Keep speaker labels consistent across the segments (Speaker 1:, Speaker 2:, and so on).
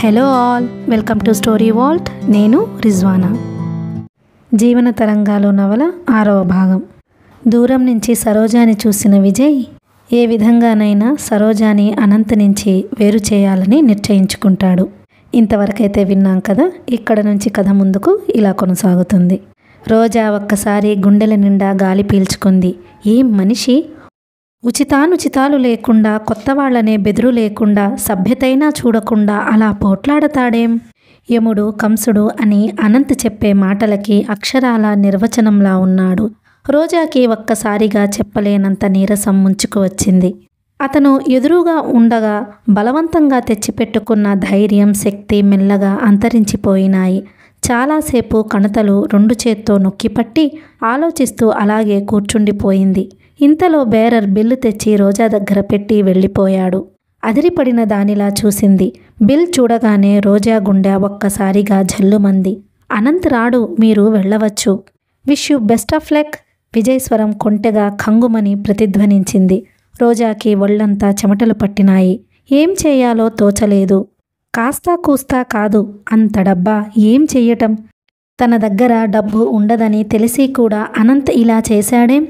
Speaker 1: Hello all, welcome to story Walt. నేను రిజ్వానా. జీవన తరంగాలు నవల 6వ భాగం. దూరం నుంచి సరోజాని చూసిన విజయ్ ఏ విధంగానైనా సరోజాని అనంత్ నుంచి వేరు చేయాలని నిశ్చయించుకుంటాడు. ఇంతవరకైతే విన్నాం కదా. ఇక్కడ నుంచి కథ ముందుకు ఇలా కొనసాగుతుంది. రోజా ఒక్కసారి గుండెల నిండా గాలి పీల్చుకుంది. ఏం మనిషి! ఉచితానుచితాలు లేకుండా, కొత్త వాళ్లనే బెదురు లేకుండా, సభ్యతైనా చూడకుండా అలా పోట్లాడతాడేం? యముడు కంసుడు అని అనంత్ చెప్పే మాటలకి అక్షరాల నిర్వచనంలా ఉన్నాడు. రోజాకి ఒక్కసారిగా చెప్పలేనంత నీరసం ముంచుకు వచ్చింది. అతను ఎదురుగా ఉండగా బలవంతంగా తెచ్చిపెట్టుకున్న ధైర్యం, శక్తి మెల్లగా అంతరించిపోయినాయి. చాలాసేపు కణతలు 2 చేత్తో నొక్కిపట్టి ఆలోచిస్తూ అలాగే కూర్చుండిపోయింది. ఇంతలో బేరర్ బిల్లు తెచ్చి రోజా దగ్గర పెట్టి వెళ్ళిపోయాడు. అదిరిపడిన దానిలా చూసింది. బిల్ చూడగానే రోజా గుండె ఒక్కసారిగా జల్లుమంది. అనంత్ రాడు, మీరు వెళ్ళవచ్చు. Wish you best of luck. Vijay స్వరం కొంటెగా ఖంగుమని ప్రతిధ్వనించింది. రోజాకి ఒళ్ళంతా చెమటలు పట్టినాయి. ఏం చేయాలో తోచలేదు. కాస్తా కూస్తా కాదు, అంత డబ్బా ఏం చెయ్యటం? తన దగ్గర డబ్బు ఉండదని తెలిసి కూడా అనంత్ ఇలా చేశాడేం?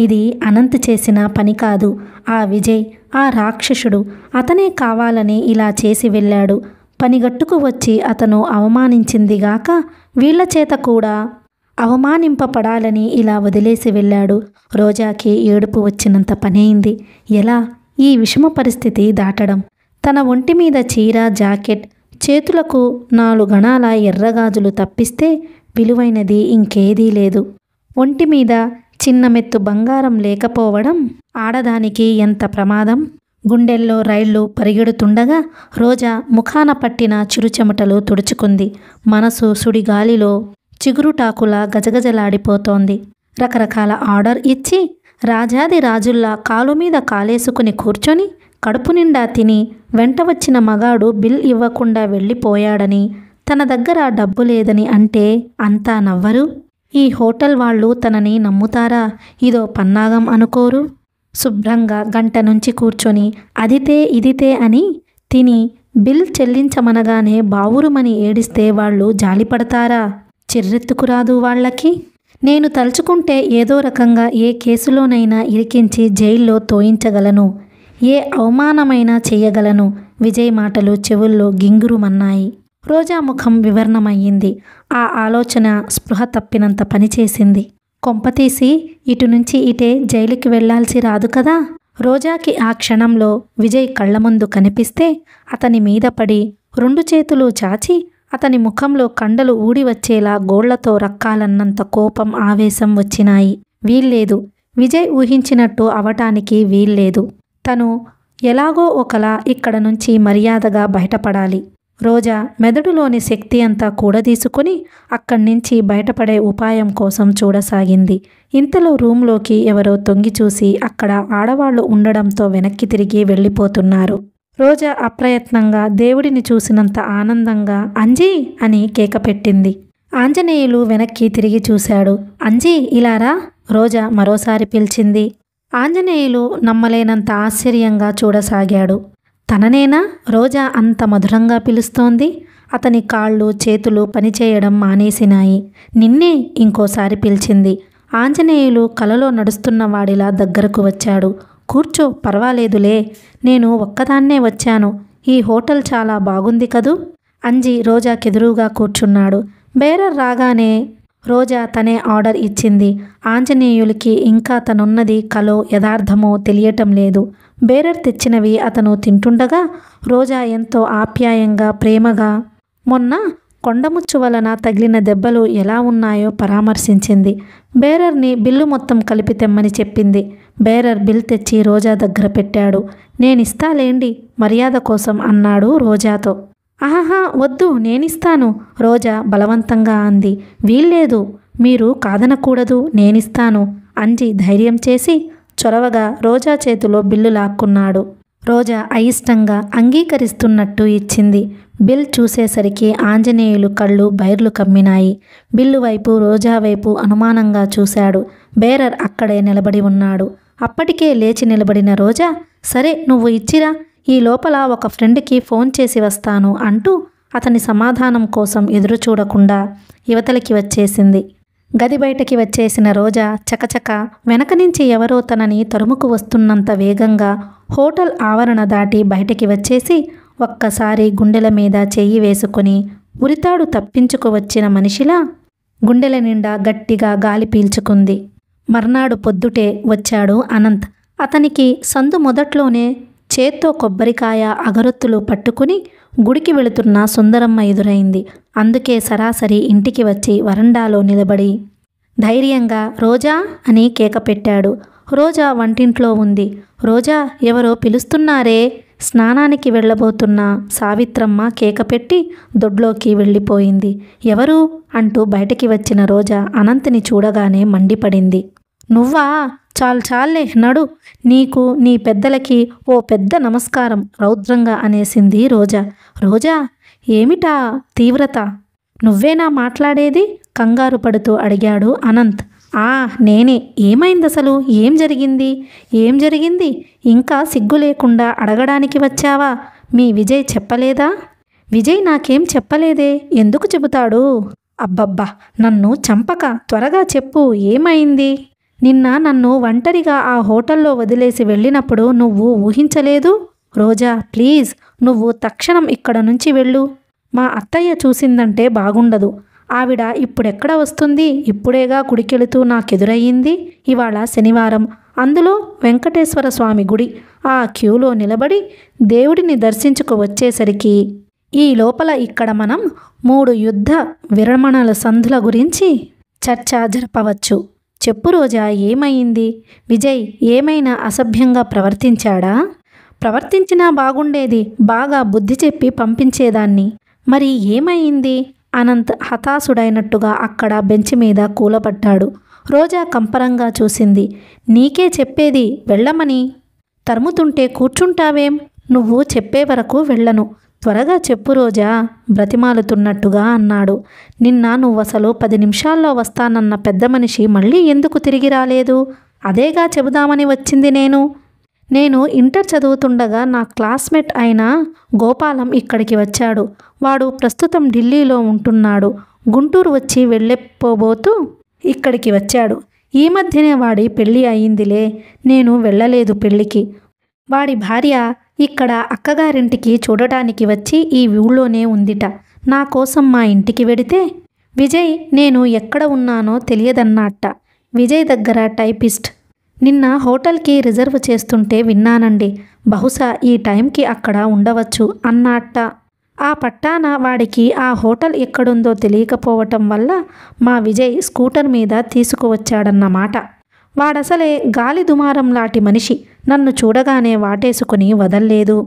Speaker 1: ఇది అనంత్ చేసిన పని కాదు. ఆ విజయ్, ఆ రాక్షసుడు, అతనే కావాలని ఇలా చేసి వెళ్ళాడు. పనిగట్టుకు వచ్చి అతను అవమానించిందిగాక వీళ్ల చేత కూడా అవమానింపబడాలని ఇలా వదిలేసి వెళ్ళాడు. రోజాకి ఏడుపు వచ్చినంత పనైంది. ఎలా ఈ విషమ పరిస్థితి దాటడం? తన ఒంటి మీద చీర, జాకెట్, చేతులకు 4 గణాల ఎర్రగాజులు తప్పిస్తే విలువైనది ఇంకేదీ లేదు. ఒంటి మీద చిన్న మెత్తు బంగారం లేకపోవడం ఆడదానికి ఎంత ప్రమాదం! గుండెల్లో రైళ్లు పరిగెడుతుండగా రోజా ముఖాన పట్టిన చిరుచెమటలు తుడుచుకుంది. మనసు సుడిగాలిలో చిగురుటాకులా గజగజలాడిపోతోంది. రకరకాల ఆర్డర్ ఇచ్చి రాజాది రాజుల్లా కాలు మీద కాలేసుకుని కూర్చొని కడుపు నిండా తిని వెంట వచ్చిన మగాడు బిల్ ఇవ్వకుండా వెళ్ళిపోయాడని, తన దగ్గర డబ్బు లేదని అంటే అంతా నవ్వరు? ఈ హోటల్ వాళ్ళు తనని నమ్ముతారా? ఇదో పన్నాగం అనుకోరు? శుభ్రంగా గంట నుంచి కూర్చొని అదితే ఇదితే అని తిని బిల్ చెల్లించమనగానే బావురుమని ఏడిస్తే వాళ్ళు జాలిపడతారా? చిర్రెత్తుకురాదు వాళ్ళకి. నేను తలుచుకుంటే ఏదో రకంగా ఏ కేసులోనైనా ఇరికించి జైల్లో తోయించగలను. ఏ అవమానమైనా చేయగలను. విజయ్ మాటలు చెవుల్లో గింగురుమన్నాయి. రోజా ముఖం వివర్ణమయ్యింది. ఆ ఆలోచన స్పృహ తప్పినంత పనిచేసింది. కొంపతీసి ఇటు నుంచి ఇటే జైలుకి వెళ్లాల్సి రాదు కదా? రోజాకి ఆ క్షణంలో విజయ్ కళ్ల ముందు కనిపిస్తే అతని మీద పడి 2 చేతులు చాచి అతని ముఖంలో కండలు ఊడి వచ్చేలా గోళ్లతో రక్కాలన్నంత కోపం, ఆవేశం వచ్చినాయి. వీల్లేదు. విజయ్ ఊహించినట్టు అవటానికి వీల్లేదు. తను ఎలాగో ఒకలా ఇక్కడ నుంచి మర్యాదగా బయటపడాలి. రోజా మెదడులోని శక్తి అంతా కూడదీసుకుని అక్కడి నుంచి బయటపడే ఉపాయం కోసం చూడసాగింది. ఇంతలో రూంలోకి ఎవరో తొంగి చూసి అక్కడ ఆడవాళ్లు ఉండడంతో వెనక్కి తిరిగి వెళ్ళిపోతున్నారు. రోజా అప్రయత్నంగా దేవుడిని చూసినంత ఆనందంగా అంజీ అని కేక పెట్టింది. ఆంజనేయులు వెనక్కి తిరిగి చూశాడు. అంజీ ఇలారా, రోజా మరోసారి పిలిచింది. ఆంజనేయులు నమ్మలేనంత ఆశ్చర్యంగా చూడసాగాడు. తననేనా రోజా అంత మధురంగా పిలుస్తోంది? అతని కాళ్ళు, చేతులు పనిచేయడం మానేసినాయి. నిన్నే ఇంకోసారి పిలిచింది. ఆంజనేయులు కలలో నడుస్తున్నవాడిలా దగ్గరకు వచ్చాడు. కూర్చో, పర్వాలేదులే, నేను ఒక్కదాన్నే వచ్చాను. ఈ హోటల్ చాలా బాగుంది కదూ? అంజీ రోజాకెదురుగా కూర్చున్నాడు. బేరర్ రాగానే రోజా తనే ఆర్డర్ ఇచ్చింది. ఆంజనేయులకి ఇంకా తనున్నది కలో యథార్థమో తెలియటం లేదు. బేరర్ తెచ్చినవి అతను తింటుండగా రోజా ఎంతో ఆప్యాయంగా, ప్రేమగా మొన్న కొండముచ్చు వలన తగిలిన దెబ్బలు ఎలా ఉన్నాయో పరామర్శించింది. బేరర్ని బిల్లు మొత్తం కలిపి తెమ్మని చెప్పింది. బేరర్ బిల్ తెచ్చి రోజా దగ్గర పెట్టాడు. నేనిస్తాలేండి, మర్యాద కోసం అన్నాడు రోజాతో. ఆహా వద్దు, నేనిస్తాను, రోజా బలవంతంగా అంది. వీల్లేదు, మీరు కాదనకూడదు, నేనిస్తాను. అంజీ ధైర్యం చేసి చొరవగా రోజా చేతిలో బిల్లు లాక్కున్నాడు. రోజా అయిష్టంగా అంగీకరిస్తున్నట్టు ఇచ్చింది. బిల్ చూసేసరికి ఆంజనేయులు కళ్ళు బైర్లు కమ్మినాయి. బిల్లు వైపు, రోజా వైపు అనుమానంగా చూశాడు. బేరర్ అక్కడే నిలబడి ఉన్నాడు. అప్పటికే లేచి నిలబడిన రోజా, సరే నువ్వు ఇచ్చిరా, ఈ లోపల ఒక ఫ్రెండ్కి ఫోన్ చేసి వస్తాను అంటూ అతని సమాధానం కోసం ఎదురు చూడకుండా యువతలకి వచ్చేసింది. గది బయటకి వచ్చేసిన రోజా చకచక వెనక నుంచి ఎవరో తనని తరుముకు వస్తున్నంత వేగంగా హోటల్ ఆవరణ దాటి బయటికి వచ్చేసి ఒక్కసారి గుండెల మీద చెయ్యి వేసుకొని ఉరితాడు తప్పించుకు వచ్చిన మనిషిలా గుండెల నిండా గట్టిగా గాలి పీల్చుకుంది. మర్నాడు పొద్దుటే వచ్చాడు అనంత్. అతనికి సందు మొదట్లోనే చేత్తో కొబ్బరికాయ అగరొత్తులు పట్టుకుని గుడికి వెళుతున్న సుందరమ్మ ఎదురైంది. అందుకే సరాసరి ఇంటికి వచ్చి వరండాలో నిలబడి ధైర్యంగా రోజా అని కేక పెట్టాడు. రోజా వంటింట్లో ఉంది. రోజా, ఎవరో పిలుస్తున్నారే. స్నానానికి వెళ్ళబోతున్న సావిత్రమ్మ కేక పెట్టి దొడ్లోకి వెళ్ళిపోయింది. ఎవరు అంటూ బయటికి వచ్చిన రోజా అనంత్ని చూడగానే మండిపడింది. నువ్వా? చాలే నడు, నీకు నీ పెద్దలకి ఓ పెద్ద నమస్కారం రౌద్రంగా అనేసింది రోజా. రోజా, ఏమిటా తీవ్రత? నువ్వేనా మాట్లాడేది? కంగారు పడుతూ అడిగాడు అనంత్. నేనే. ఏమైందసలు? ఏం జరిగింది? ఇంకా సిగ్గు లేకుండా అడగడానికి వచ్చావా? మీ విజయ్ చెప్పలేదా? విజయ్ నాకేం చెప్పలేదే. ఎందుకు చెబుతాడు? అబ్బబ్బా, నన్ను చంపక, త్వరగా చెప్పు, ఏమైంది? నిన్న నన్ను ఒంటరిగా ఆ హోటల్లో వదిలేసి వెళ్ళినప్పుడు నువ్వు ఊహించలేదు? రోజా, ప్లీజ్, నువ్వు తక్షణం ఇక్కడ నుంచి వెళ్ళు. మా అత్తయ్య చూసిందంటే బాగుండదు. ఆవిడ ఇప్పుడెక్కడ వస్తుంది? ఇప్పుడేగా గుడికెళుతూ నాకెదురయ్యింది. ఇవాళ శనివారం, అందులో వెంకటేశ్వర స్వామి గుడి. ఆ క్యూలో నిలబడి దేవుడిని దర్శించుకు వచ్చేసరికి ఈ లోపల ఇక్కడ మనం 3 యుద్ధ విరమణల సంధుల గురించి చర్చ జరపవచ్చు. చెప్పు రోజా, ఏమైంది? విజయ్ ఏమైనా అసభ్యంగా ప్రవర్తించాడా? ప్రవర్తించినా బాగుండేది. బాగా బుద్ధి చెప్పి పంపించేదాన్ని. మరి ఏమైంది? అనంత్ హతాశుడైనట్టుగా అక్కడ బెంచ్ మీద కూలబడ్డాడు. రోజా కంపరంగా చూసింది. నీకే చెప్పేది, వెళ్ళమని. తరుముతుంటే కూర్చుంటావేం? నువ్వు చెప్పే వరకు వెళ్ళను. త్వరగా చెప్పు రోజా, బ్రతిమాలుతున్నట్టుగా అన్నాడు. నిన్న నువ్వసలు 10 నిమిషాల్లో వస్తానన్న పెద్ద మనిషి మళ్ళీ ఎందుకు తిరిగి రాలేదు? అదేగా చెబుదామని వచ్చింది నేను ఇంటర్ చదువుతుండగా నా క్లాస్మేట్ అయిన గోపాలం ఇక్కడికి వచ్చాడు. వాడు ప్రస్తుతం ఢిల్లీలో ఉంటున్నాడు. గుంటూరు వచ్చి వెళ్ళిపోబోతూ ఇక్కడికి వచ్చాడు. ఈ మధ్యనే వాడి పెళ్ళి అయిందిలే. నేను వెళ్ళలేదు పెళ్ళికి. వాడి భార్య ఇక్కడ అక్కగారింటికి చూడటానికి వచ్చి ఈ ఊళ్ళోనే ఉందిట. నా కోసం మా ఇంటికి వెడితే విజయ్ నేను ఎక్కడ ఉన్నానో తెలియదన్నట్ట. విజయ్ దగ్గర టైపిస్ట్. నిన్న హోటల్కి రిజర్వ్ చేస్తుంటే విన్నానండి. బహుశా ఈ టైంకి అక్కడ ఉండవచ్చు అన్నట్ట. ఆ పట్టాన వాడికి ఆ హోటల్ ఎక్కడుందో తెలియకపోవటం వల్ల మా విజయ్ స్కూటర్ మీద తీసుకువచ్చాడన్నమాట. వాడసలే గాలి దుమారం లాంటి మనిషి. నన్ను చూడగానే వాటేసుకుని వదల్లేదు.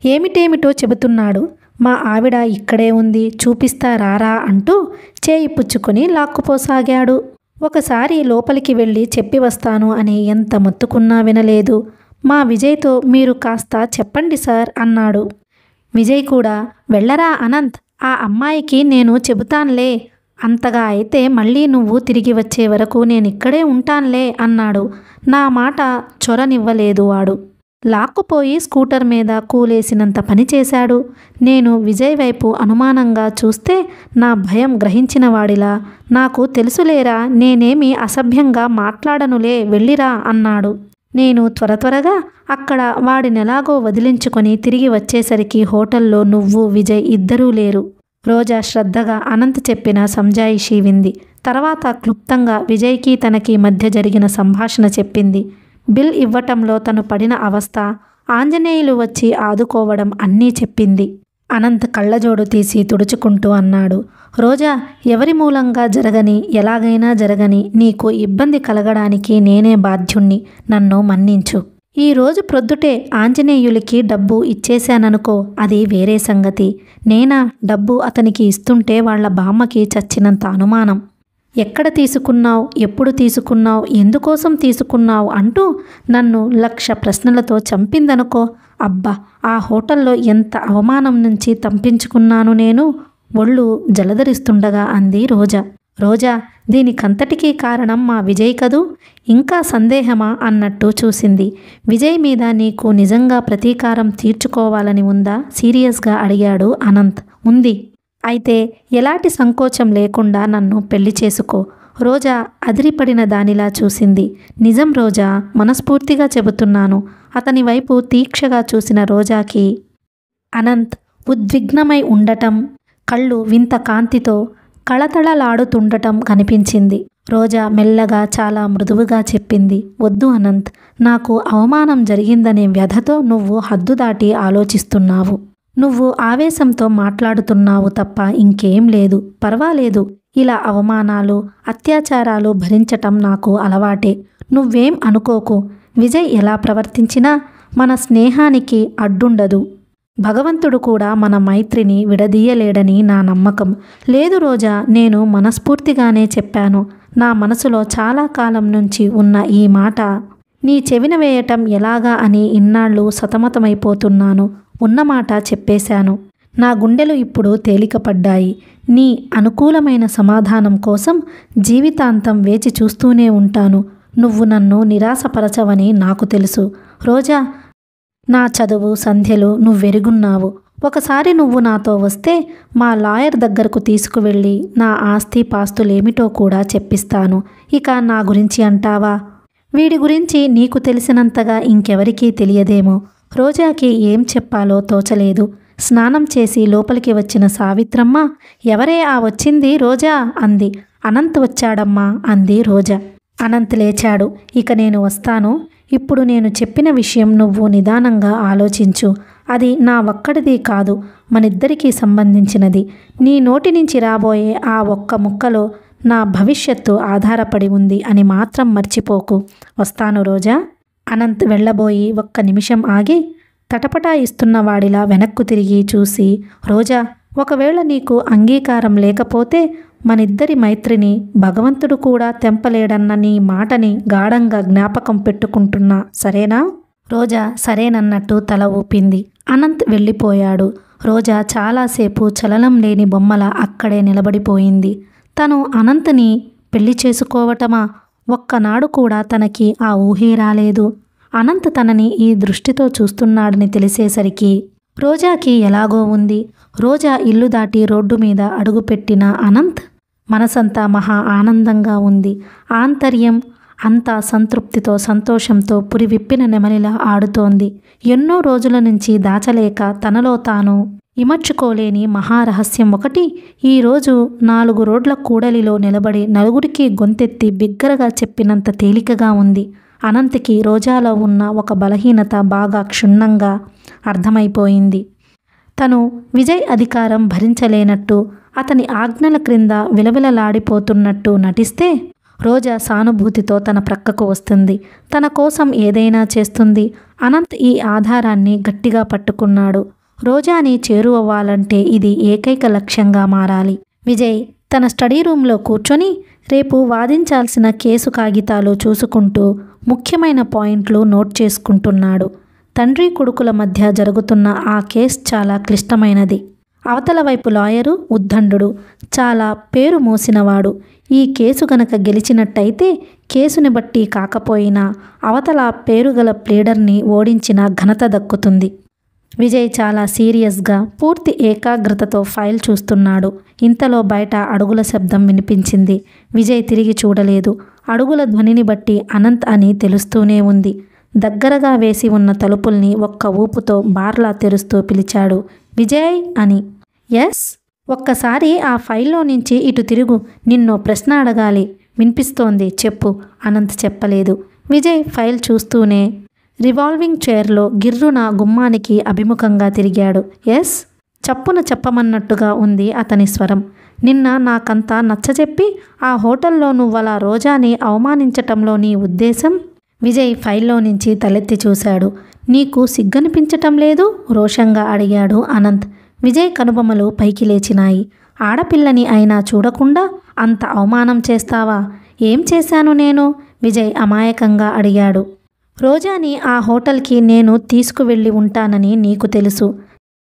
Speaker 1: ఏమిటేమిటో చెబుతున్నాడు. మా ఆవిడ ఇక్కడే ఉంది, చూపిస్తా రారా అంటూ చేయి పుచ్చుకొని లాక్కుపోసాగాడు. ఒకసారి లోపలికి వెళ్ళి చెప్పి వస్తాను అని ఎంత మొత్తుకున్నా వినలేదు. మా విజయ్తో మీరు కాస్త చెప్పండి సార్ అన్నాడు. విజయ్ కూడా వెళ్ళరా అనంత్, ఆ అమ్మాయికి నేను చెబుతాన్లే. అంతగా అయితే మళ్ళీ నువ్వు తిరిగి వచ్చే వరకు నేనిక్కడే ఉంటాన్లే అన్నాడు. నా మాట చొరనివ్వలేదు వాడు. లాక్కుపోయి స్కూటర్ మీద కూలేసినంత పని చేశాడు. నేను విజయ్ వైపు అనుమానంగా చూస్తే నా భయం గ్రహించిన వాడిలా, నాకు తెలుసులేరా, నేనేమి అసభ్యంగా మాట్లాడనులే, వెళ్ళిరా అన్నాడు. నేను త్వరగా అక్కడ వాడినెలాగో వదిలించుకొని తిరిగి వచ్చేసరికి హోటల్లో నువ్వు విజయ్ ఇద్దరూ లేరు. రోజా శ్రద్ధగా అనంత్ చెప్పిన సంజాయిషీ వింది. తర్వాత క్లుప్తంగా విజయ్కి తనకి మధ్య జరిగిన సంభాషణ చెప్పింది. బిల్ ఇవ్వటంలో తను పడిన అవస్థ, ఆంజనేయులు వచ్చి ఆదుకోవడం అన్నీ చెప్పింది. అనంత్ కళ్ళజోడు తీసి తుడుచుకుంటూ అన్నాడు. రోజా, ఎవరి మూలంగా జరగని, ఎలాగైనా జరగని నీకు ఇబ్బంది కలగడానికి నేనే బాధ్యుణ్ణి. నన్ను మన్నించు. ఈరోజు ప్రొద్దుటే ఆంజనేయులకి డబ్బు ఇచ్చేశాననుకో, అది వేరే సంగతి. నేనా డబ్బు అతనికి ఇస్తుంటే వాళ్ళ బామ్మకి చచ్చినంత అనుమానం. ఎక్కడ తీసుకున్నావు, ఎప్పుడు తీసుకున్నావు, ఎందుకోసం తీసుకున్నావు అంటూ నన్ను 1,00,000 ప్రశ్నలతో చంపిందనుకో. అబ్బా, ఆ హోటల్లో ఎంత అవమానం నుంచి తప్పించుకున్నాను నేను. ఒళ్ళు జలధరిస్తుండగా అంది రోజా. రోజా, దీనికంతటికీ కారణం మా విజయ్ కదూ. ఇంకా సందేహమా అన్నట్టు చూసింది. విజయ్ మీద నీకు నిజంగా ప్రతీకారం తీర్చుకోవాలని ఉందా? సీరియస్గా అడిగాడు అనంత్. ఉంది. అయితే ఎలాంటి సంకోచం లేకుండా నన్ను పెళ్లి చేసుకో. రోజా అదిరిపడిన దానిలా చూసింది. నిజం రోజా, మనస్ఫూర్తిగా చెబుతున్నాను. అతని వైపు తీక్షగా చూసిన రోజాకి అనంత్ ఉద్విగ్నమై ఉండటం, కళ్ళు వింత కాంతితో కళతళలాడుతుండటం కనిపించింది. రోజా మెల్లగా చాలా మృదువుగా చెప్పింది. వద్దు అనంత్, నాకు అవమానం జరిగిందనే వ్యధతో నువ్వు హద్దు దాటి ఆలోచిస్తున్నావు. నువ్వు ఆవేశంతో మాట్లాడుతున్నావు తప్ప ఇంకేం లేదు. పర్వాలేదు, ఇలా అవమానాలు, అత్యాచారాలు భరించటం నాకు అలవాటే. నువ్వేం అనుకోకు. విజయ్ ఎలా ప్రవర్తించినా మన స్నేహానికి అడ్డుండదు. భగవంతుడు కూడా మన మైత్రిని విడదీయలేడని నా నమ్మకం. లేదు రోజా, నేను మనస్ఫూర్తిగానే చెప్పాను. నా మనసులో చాలా కాలం నుంచి ఉన్న ఈ మాట నీ చెవిన వేయటం ఎలాగా అని ఇన్నాళ్ళు సతమతమైపోతున్నాను. ఉన్నమాట చెప్పేశాను. నా గుండెలు ఇప్పుడు తేలికపడ్డాయి. నీ అనుకూలమైన సమాధానం కోసం జీవితాంతం వేచి చూస్తూనే ఉంటాను. నువ్వు నన్ను నిరాశపరచవని నాకు తెలుసు. రోజా, నా చదువు సంధ్యలు నువ్వెరుగున్నావు. ఒకసారి నువ్వు నాతో వస్తే మా లాయర్ దగ్గరకు తీసుకువెళ్ళి నా ఆస్తి పాస్తులేమిటో కూడా చెప్పిస్తాను. ఇక నా గురించి అంటావా? వీడి గురించి నీకు తెలిసినంతగా ఇంకెవరికీ తెలియదేమో. రోజాకి ఏం చెప్పాలో తోచలేదు. స్నానం చేసి లోపలికి వచ్చిన సావిత్రమ్మ, ఎవరే ఆ వచ్చింది రోజా అంది. అనంత్ వచ్చాడమ్మా అంది రోజా. అనంత్ లేచాడు. ఇక నేను వస్తాను. ఇప్పుడు నేను చెప్పిన విషయం నువ్వు నిదానంగా ఆలోచించు. అది నా ఒక్కడిది కాదు, మనిద్దరికీ సంబంధించినది. నీ నోటి నుంచి రాబోయే ఆ ఒక్క ముక్కలో నా భవిష్యత్తు ఆధారపడి ఉంది అని మాత్రం మర్చిపోకు. వస్తాను రోజా. అనంత్ వెళ్ళబోయి ఒక్క నిమిషం ఆగి తటపటాయిస్తున్న వాడిలా వెనక్కు తిరిగి చూసి, రోజా, ఒకవేళ నీకు అంగీకారం లేకపోతే మనిద్దరి మైత్రిని భగవంతుడు కూడా తెంపలేడన్న నీ మాటని గాఢంగా జ్ఞాపకం పెట్టుకుంటున్నా, సరేనా? రోజా సరేనన్నట్టు తల ఊపింది. అనంత్ వెళ్ళిపోయాడు. రోజా చాలాసేపు చలనం లేని బొమ్మల అక్కడే నిలబడిపోయింది. తను అనంత్ని పెళ్లి చేసుకోవటమా? ఒక్కనాడు కూడా తనకి ఆ ఊహే రాలేదు. అనంత్ తనని ఈ దృష్టితో చూస్తున్నాడని తెలిసేసరికి రోజాకి ఎలాగో ఉంది. రోజా ఇల్లు దాటి రోడ్డు మీద అడుగుపెట్టిన అనంత్ మనసంతా మహా ఆనందంగా ఉంది. ఆంతర్యం అంతా సంతృప్తితో సంతోషంతో పురివిప్పిన నెమలిలా ఆడుతోంది. ఎన్నో రోజుల నుంచి దాచలేక తనలో తాను ఇమర్చుకోలేని మహారహస్యం ఒకటి ఈరోజు 4 రోడ్ల కూడలిలో నిలబడి నలుగురికి గొంతెత్తి బిగ్గరగా చెప్పినంత తేలికగా ఉంది. అనంత్కి రోజాలో ఉన్న ఒక బలహీనత బాగా క్షుణ్ణంగా అర్థమైపోయింది. తను విజయ్ అధికారం భరించలేనట్టు, అతని ఆజ్ఞల క్రింద విలవిలలాడిపోతున్నట్టు నటిస్తే రోజా సానుభూతితో తన ప్రక్కకు వస్తుంది. తన కోసం ఏదైనా చేస్తుంది. అనంత్ ఈ ఆధారాన్ని గట్టిగా పట్టుకున్నాడు. రోజాని చేరువవ్వాలంటే ఇది ఏకైక లక్ష్యంగా మారాలి. విజయ్ తన స్టడీ రూమ్లో కూర్చొని రేపు వాదించాల్సిన కేసు కాగితాలు చూసుకుంటూ ముఖ్యమైన పాయింట్లు నోట్ చేసుకుంటున్నాడు. తండ్రి కొడుకుల మధ్య జరుగుతున్న ఆ కేసు చాలా క్లిష్టమైనది. అవతల వైపు లాయరు ఉద్దండుడు, చాలా పేరు మోసినవాడు. ఈ కేసు గనక గెలిచినట్టయితే కేసుని బట్టి కాకపోయినా అవతల పేరుగల ప్లేడర్ని ఓడించిన ఘనత దక్కుతుంది. విజయ్ చాలా సీరియస్గా పూర్తి ఏకాగ్రతతో ఫైల్ చూస్తున్నాడు. ఇంతలో బయట అడుగుల శబ్దం వినిపించింది. విజయ్ తిరిగి చూడలేదు. అడుగుల ధ్వనిని బట్టి అనంత్ అని తెలుస్తూనే ఉంది. దగ్గరగా వేసి ఉన్న తలుపుల్ని ఒక్క ఊపుతో బార్లా తెరుస్తూ పిలిచాడు, విజయ్ అని. ఎస్. ఒక్కసారి ఆ ఫైల్లో నుంచి ఇటు తిరుగు, నిన్నో ప్రశ్న అడగాలి. వినిపిస్తోంది, చెప్పు. అనంత్ చెప్పలేదు. విజయ్ ఫైల్ చూస్తూనే రివాల్వింగ్ చైర్లో గిర్రున గుమ్మానికి అభిముఖంగా తిరిగాడు. ఎస్. చప్పున చెప్పమన్నట్టుగా ఉంది అతని స్వరం. నిన్న నాకంతా నచ్చజెప్పి ఆ హోటల్లో నువ్వలా రోజాని అవమానించటంలో నీ ఉద్దేశం? విజయ్ ఫైల్లో నుంచి తలెత్తి చూశాడు. నీకు సిగ్గనిపించటం లేదు? రోషంగా అడిగాడు అనంత్. విజయ్ కనుబొమ్మలు పైకి లేచినాయి. ఆడపిల్లని అయినా చూడకుండా అంత అవమానం చేస్తావా? ఏం చేశాను నేను? విజయ్ అమాయకంగా అడిగాడు. రోజాని ఆ హోటల్కి నేను తీసుకువెళ్ళి ఉంటానని నీకు తెలుసు.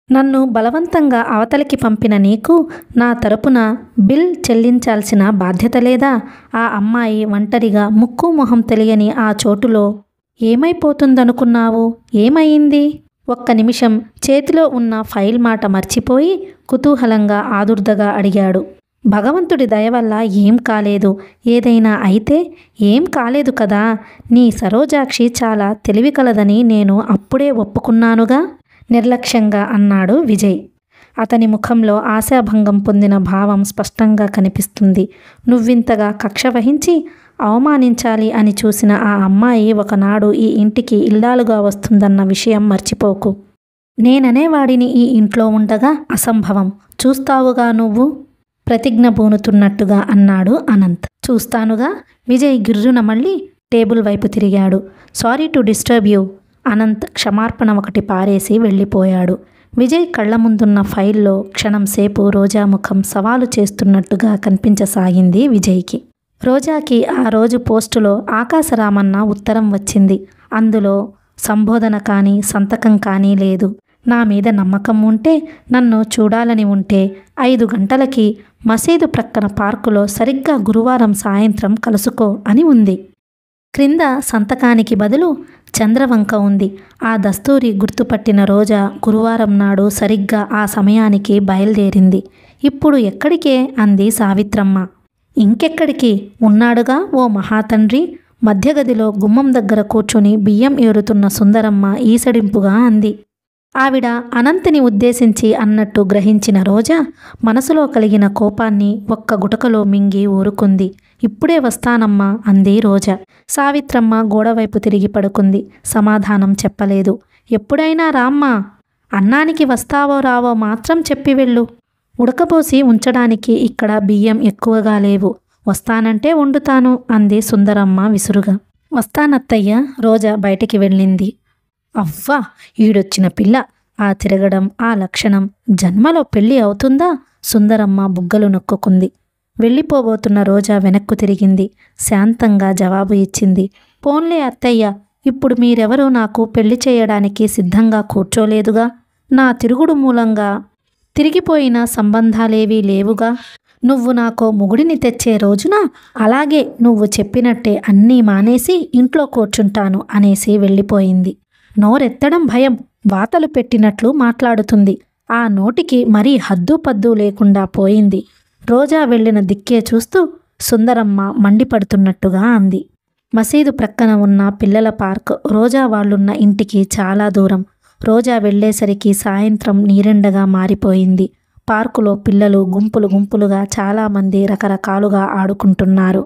Speaker 1: నన్ను బలవంతంగా అవతలికి పంపిన నీకు నా తరపున బిల్ చెల్లించాల్సిన బాధ్యత లేదా? ఆ అమ్మాయి ఒంటరిగా ముక్కు మొహం తెలియని ఆ చోటులో ఏమైపోతుందనుకున్నావు? ఏమయింది? ఒక్క నిమిషం చేతిలో ఉన్న ఫైల్ మాట మర్చిపోయి కుతూహలంగా ఆదుర్దగా అడిగాడు. భగవంతుడి దయ వల్ల ఏం కాలేదు. ఏదైనా అయితే? ఏం కాలేదు కదా. నీ సరోజాక్షి చాలా తెలివి కలదని నేను అప్పుడే ఒప్పుకున్నానుగా నిర్లక్ష్యంగా అన్నాడు విజయ్. అతని ముఖంలో ఆశాభంగం పొందిన భావం స్పష్టంగా కనిపిస్తుంది. నువ్వింతగా కక్ష వహించి అవమానించాలి అని చూసిన ఆ అమ్మాయి ఒకనాడు ఈ ఇంటికి ఇల్లాలుగా వస్తుందన్న విషయం మర్చిపోకు. నేననేవాడిని ఈ ఇంట్లో ఉండగా అసంభవం. చూస్తావుగా నువ్వు ప్రతిజ్ఞ బూనుతున్నట్టుగా అన్నాడు అనంత్. చూస్తానుగా. విజయ్ గిర్రున మళ్ళీ టేబుల్ వైపు తిరిగాడు. Sorry to disturb you. Anant క్షమార్పణ ఒకటి పారేసి వెళ్ళిపోయాడు. విజయ్ కళ్ల ముందున్న ఫైల్లో క్షణం సేపు రోజా ముఖం సవాలు చేస్తున్నట్టుగా కనిపించసాగింది విజయ్కి. రోజాకి ఆ రోజు పోస్టులో ఆకాశరామన్న ఉత్తరం వచ్చింది. అందులో సంబోధన కానీ సంతకం కానీ లేదు. నా మీద నమ్మకం ఉంటే, నన్ను చూడాలని ఉంటే 5 గంటలకి మసీదు ప్రక్కన పార్కులో సరిగ్గా గురువారం సాయంత్రం కలుసుకో అని ఉంది. క్రింద సంతకానికి బదులు చంద్రవంక ఉంది. ఆ దస్తూరి గుర్తుపట్టిన రోజా గురువారం నాడు సరిగ్గా ఆ సమయానికి బయలుదేరింది. ఇప్పుడు ఎక్కడికే అంది సావిత్రమ్మ. ఇంకెక్కడికి, ఉన్నాడుగా ఓ మహాతండ్రి. మధ్యగదిలో గుమ్మం దగ్గర కూర్చుని బియ్యం ఏరుతున్న సుందరమ్మ ఈసడింపుగా అంది. ఆవిడ అనంతిని ఉద్దేశించి అన్నట్టు గ్రహించిన రోజా మనసులో కలిగిన కోపాన్ని ఒక్క గుటకలో మింగి ఊరుకుంది. ఇప్పుడే వస్తానమ్మా అంది రోజా. సావిత్రమ్మ గోడవైపు తిరిగి పడుకుంది. సమాధానం చెప్పలేదు. ఎప్పుడైనా రామ్మా. అన్నానికి వస్తావో రావో మాత్రం చెప్పి వెళ్ళు. ఉడకబోసి ఉంచడానికి ఇక్కడ బియ్యం ఎక్కువగా లేవు. వస్తానంటే వండుతాను అంది సుందరమ్మ విసురుగా. వస్తానత్తయ్య. రోజా బయటికి వెళ్ళింది. అవ్వా, ఈడొచ్చిన పిల్ల. ఆ తిరగడం, ఆ లక్షణం. జన్మలో పెళ్ళి అవుతుందా? సుందరమ్మ బుగ్గలు నొక్కుకుంది. వెళ్ళిపోబోతున్న రోజా వెనక్కు తిరిగింది. శాంతంగా జవాబు ఇచ్చింది. పోన్లే అత్తయ్య, ఇప్పుడు మీరెవరూ నాకు పెళ్లి చేయడానికి సిద్ధంగా కూర్చోలేదుగా. నా తిరుగుడు మూలంగా తిరిగిపోయిన సంబంధాలేవీ లేవుగా. నువ్వు నాకో మొగుడిని తెచ్చే రోజున అలాగే నువ్వు చెప్పినట్టే అన్నీ మానేసి ఇంట్లో కూర్చుంటాను అనేసి వెళ్ళిపోయింది. నోరెత్తడం భయం. వాతలు పెట్టినట్లు మాట్లాడుతుంది. ఆ నోటికి మరీ హద్దు పద్దు లేకుండా పోయింది. రోజా వెళ్ళిన దిక్కే చూస్తూ సుందరమ్మ మండిపడుతున్నట్టుగా అంది. మసీదు ప్రక్కన ఉన్న పిల్లల పార్క్ రోజా వాళ్ళున్న ఇంటికి చాలా దూరం. రోజా వెళ్ళేసరికి సాయంత్రం నీరెండగా మారిపోయింది. పార్కులో పిల్లలు గుంపులు గుంపులుగా చాలామంది రకరకాలుగా ఆడుకుంటున్నారు.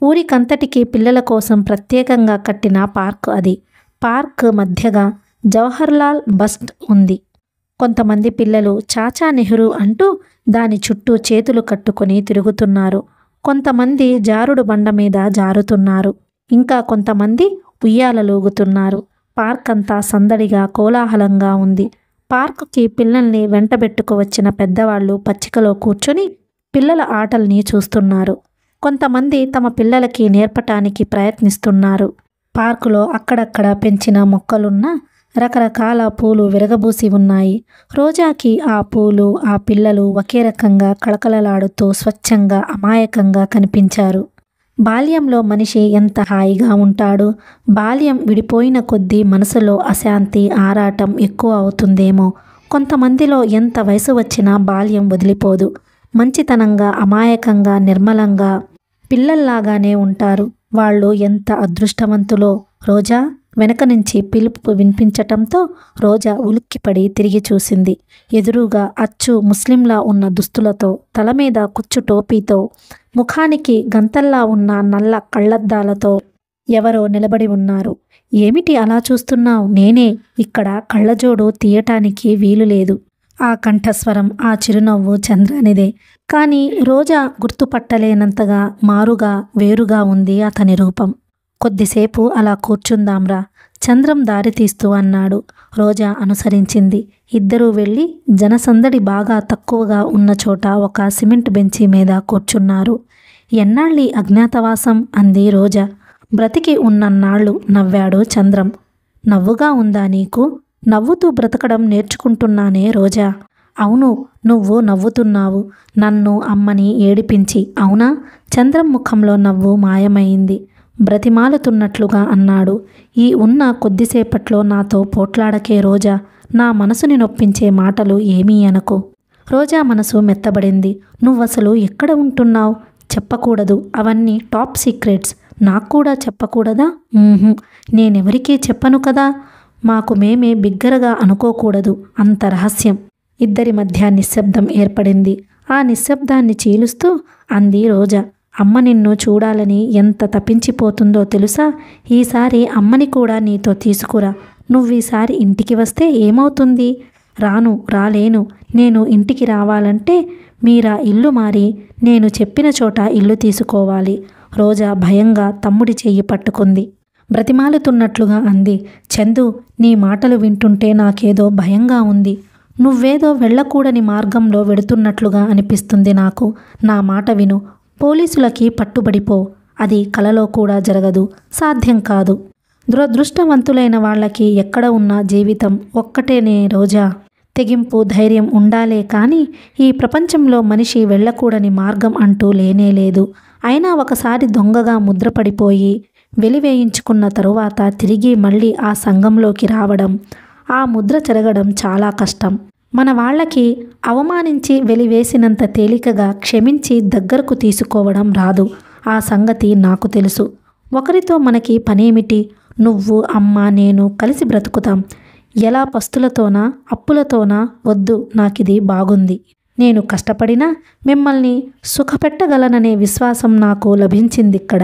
Speaker 1: ఊరికంతటికీ పిల్లల కోసం ప్రత్యేకంగా కట్టిన పార్క్ అది. పార్క్ మధ్యగా జవహర్లాల్ బస్ట్ ఉంది. కొంతమంది పిల్లలు చాచా నెహ్రూ అంటూ దాని చుట్టూ చేతులు కట్టుకొని తిరుగుతున్నారు. కొంతమంది జారుడు బండ మీద జారుతున్నారు. ఇంకా కొంతమంది ఉయ్యాలలూగుతున్నారు. పార్క్ అంతా సందడిగా కోలాహలంగా ఉంది. పార్కుకి పిల్లల్ని వెంటబెట్టుకు వచ్చిన పెద్దవాళ్ళు పచ్చికలో కూర్చొని పిల్లల ఆటల్ని చూస్తున్నారు. కొంతమంది తమ పిల్లలకి నేర్పటానికి ప్రయత్నిస్తున్నారు. పార్కులో అక్కడక్కడ పెంచిన మొక్కలున్న రకరకాల పూలు విరగబూసి ఉన్నాయి. రోజాకి ఆ పూలు, ఆ పిల్లలు ఒకే రకంగా కళకళలాడుతూ స్వచ్ఛంగా అమాయకంగా కనిపించారు. బాల్యంలో మనిషి ఎంత హాయిగా ఉంటాడు. బాల్యం విడిపోయిన కొద్దీ మనసులో అశాంతి, ఆరాటం ఎక్కువ అవుతుందేమో. కొంతమందిలో ఎంత వయసు వచ్చినా బాల్యం వదిలిపోదు. మంచితనంగా, అమాయకంగా, నిర్మలంగా పిల్లల్లాగానే ఉంటారు. వాళ్ళు ఎంత అదృష్టవంతులో. రోజా వెనక నుంచి పిలుపు వినిపించటంతో రోజా ఉలిక్కిపడి తిరిగి చూసింది. ఎదురుగా అచ్చు ముస్లింలా ఉన్న దుస్తులతో, తల మీద కుచ్చు టోపీతో, ముఖానికి గంతల్లా ఉన్న నల్ల కళ్ళద్దాలతో ఎవరో నిలబడి ఉన్నారు. ఏమిటి అలా చూస్తున్నావు? నేనే. ఇక్కడ కళ్ళజోడు తీయటానికి వీలు లేదు. ఆ కంఠస్వరం, ఆ చిరునవ్వు చంద్రానిదే. కానీ రోజా గుర్తుపట్టలేనంతగా మారుగా, వేరుగా ఉంది అతని రూపం. కొద్దిసేపు అలా కూర్చుందాంరా, చంద్రం దారితీస్తూ అన్నాడు. రోజా అనుసరించింది. ఇద్దరూ వెళ్ళి జనసందడి బాగా తక్కువగా ఉన్న చోట ఒక సిమెంట్ బెంచి మీద కూర్చున్నారు. ఎన్నాళ్ళీ అజ్ఞాతవాసం అంది రోజా. బ్రతికి ఉన్నన్నాళ్ళు నవ్వాడు చంద్రం. నవ్వుగా ఉందా నీకు? నవ్వుతూ బ్రతకడం నేర్చుకుంటున్నానే రోజా. అవును, నువ్వు నవ్వుతున్నావు, నన్ను అమ్మని ఏడిపించి, అవునా? చంద్రం ముఖంలో నవ్వు మాయమైంది. బ్రతిమాలుతున్నట్లుగా అన్నాడు. ఈ ఉన్న కొద్దిసేపట్లో నాతో పోట్లాడకే రోజా. నా మనసుని నొప్పించే మాటలు ఏమీ అనకు. రోజా మనసు మెత్తబడింది. నువ్వసలు ఎక్కడ ఉంటున్నావు? చెప్పకూడదు, అవన్నీ టాప్ సీక్రెట్స్. నాకు కూడా చెప్పకూడదా? నేనెవరికీ చెప్పను కదా. మాకు మేమే బిగ్గరగా అనుకోకూడదు, అంత రహస్యం. ఇద్దరి మధ్య నిశ్శబ్దం ఏర్పడింది. ఆ నిశ్శబ్దాన్ని చీలుస్తూ అంది రోజా. అమ్మ నిన్ను చూడాలని ఎంత తప్పించిపోతుందో తెలుసా? ఈసారి అమ్మని కూడా నీతో తీసుకురా. నువ్వీసారి ఇంటికి వస్తే ఏమవుతుంది? రాలేను. నేను ఇంటికి రావాలంటే మీరా ఇల్లు మారి నేను చెప్పిన చోట ఇల్లు తీసుకోవాలి. రోజా భయంగా తమ్ముడి చెయ్యి పట్టుకుంది. బ్రతిమాలుతున్నట్లుగా అంది. చందు, నీ మాటలు వింటుంటే నాకేదో భయంగా ఉంది. నువ్వేదో వెళ్ళకూడని మార్గంలో వెడుతున్నట్లుగా అనిపిస్తుంది నాకు. నా మాట విను. పోలీసులకి పట్టుబడిపో. అది కలలో కూడా జరగదు, సాధ్యం కాదు. దురదృష్టవంతులైన వాళ్ళకి ఎక్కడ ఉన్న జీవితం ఒక్కటేనే రోజా. తెగింపు, ధైర్యం ఉండాలే కానీ ఈ ప్రపంచంలో మనిషి వెళ్ళకూడని మార్గం అంటూ లేనేలేదు. అయినా ఒకసారి దొంగగా ముద్రపడిపోయి వెలివేయించుకున్న తరువాత తిరిగి మళ్ళీ ఆ సంఘంలోకి రావడం, ఆ ముద్ర చెరగడం చాలా కష్టం. మన వాళ్ళకి అవమానించి వెలివేసినంత తేలికగా క్షమించి దగ్గరకు తీసుకోవడం రాదు. ఆ సంగతి నాకు తెలుసు. ఒకరితో మనకి పనేమిటి? నువ్వు, అమ్మ, నేను కలిసి బ్రతుకుతాం. ఎలా పస్తులతోనా, అప్పులతోనా? వద్దు, నాకిది బాగుంది. నేను కష్టపడినా మిమ్మల్ని సుఖపెట్టగలననే విశ్వాసం నాకు లభించిందిక్కడ.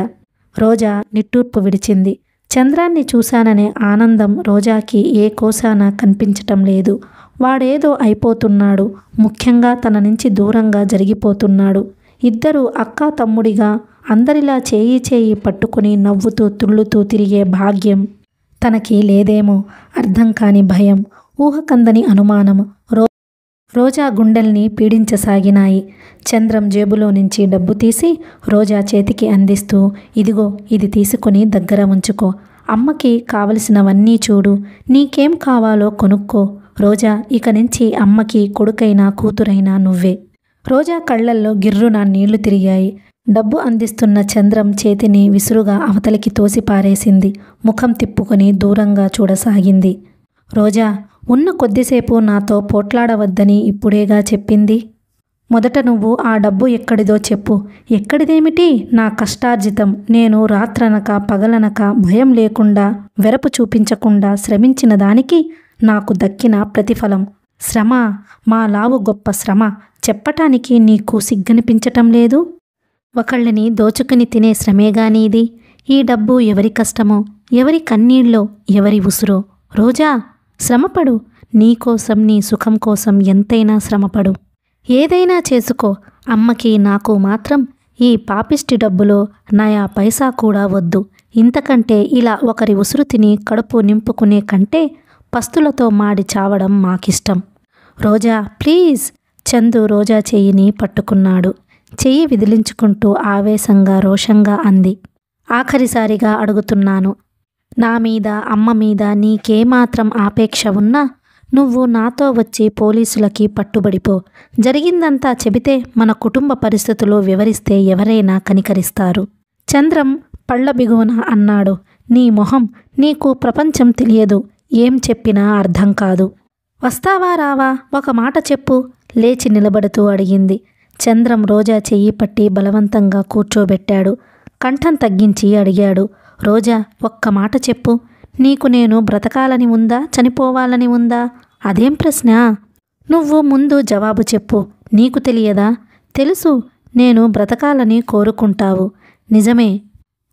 Speaker 1: రోజా నిట్టూర్పు విడిచింది. చంద్రాన్ని చూశాననే ఆనందం రోజాకి ఏ కోశాన కనిపించటం లేదు. వాడేదో అయిపోతున్నాడు. ముఖ్యంగా తన నుంచి దూరంగా జరిగిపోతున్నాడు. ఇద్దరు అక్కా తమ్ముడిగా అందరిలా చేయి పట్టుకుని నవ్వుతూ తుళ్ళుతూ తిరిగే భాగ్యం తనకి లేదేమో. అర్థం కాని భయం, ఊహకందని అనుమానం రోజా గుండెల్ని పీడించసాగినాయి. చంద్రం జేబులో నుంచి డబ్బు తీసి రోజా చేతికి అందిస్తూ, ఇదిగో, ఇది తీసుకుని దగ్గర ఉంచుకో. అమ్మకి కావలసినవన్నీ చూడు. నీకేం కావాలో కొనుక్కో. రోజా, ఇక నుంచి అమ్మకి కొడుకైనా కూతురైనా నువ్వే. రోజా కళ్ళల్లో గిర్రున నీళ్లు తిరిగాయి. డబ్బు అందిస్తున్న చంద్రం చేతిని విసురుగా అవతలికి తోసిపారేసింది. ముఖం తిప్పుకొని దూరంగా చూడసాగింది. రోజా, ఉన్న కొద్దిసేపు నాతో పోట్లాడవద్దని ఇప్పుడేగా చెప్పింది. మొదట నువ్వు ఆ డబ్బు ఎక్కడిదో చెప్పు. ఎక్కడిదేమిటి? నా కష్టార్జితం. నేను రాత్రనక పగలనక భయం లేకుండా, వెరపు చూపించకుండా శ్రమించిన దానికి నాకు దక్కిన ప్రతిఫలం. శ్రమ, మా లావు గొప్ప శ్రమ చెప్పటానికి నీకు సిగ్గనిపించటం లేదు? ఒకళ్ళని దోచుకుని తినే శ్రమేగా నీది. ఈ డబ్బు ఎవరి కష్టమో, ఎవరి కన్నీళ్ళో, ఎవరి ఉసురో. రోజా, శ్రమపడు. నీకోసం, నీ సుఖం కోసం ఎంతైనా శ్రమపడు. ఏదైనా చేసుకో. అమ్మకి నాకు మాత్రం ఈ పాపిష్టి డబ్బులో నయా పైసా కూడా వద్దు. ఇంతకంటే ఇలా ఒకరి ఉసురు తిని కడుపు నింపుకునే కంటే పస్తులతో మాడి చావడం మాకిష్టం. రోజా, ప్లీజ్. చందు రోజా చెయ్యిని పట్టుకున్నాడు. చెయ్యి విదిలించుకుంటూ ఆవేశంగా, రోషంగా అంది. ఆఖరిసారిగా అడుగుతున్నాను. నా మీద, అమ్మ మీద నీకేమాత్రం ఆపేక్ష ఉన్నా నువ్వు నాతో వచ్చి పోలీసులకి పట్టుబడిపో. జరిగిందంతా చెబితే, మన కుటుంబ పరిస్థితులు వివరిస్తే ఎవరైనా కనికరిస్తారు. చంద్రం పళ్ళ బిగువన అన్నాడు. నీ మొహం, నీకు ప్రపంచం తెలియదు. ఏం చెప్పినా అర్థం కాదు. వస్తావా రావా? ఒక మాట చెప్పు. లేచి నిలబడుతూ అడిగింది. చంద్రం రోజా చెయ్యి పట్టి బలవంతంగా కూర్చోబెట్టాడు. కంఠం తగ్గించి అడిగాడు. రోజా, ఒక్క మాట చెప్పు. నీకు నేను బ్రతకాలని ఉందా, చనిపోవాలని ఉందా? అదేం ప్రశ్న? నువ్వు ముందు జవాబు చెప్పు. నీకు తెలియదా? తెలుసు, నేను బ్రతకాలని కోరుకుంటావు. నిజమే.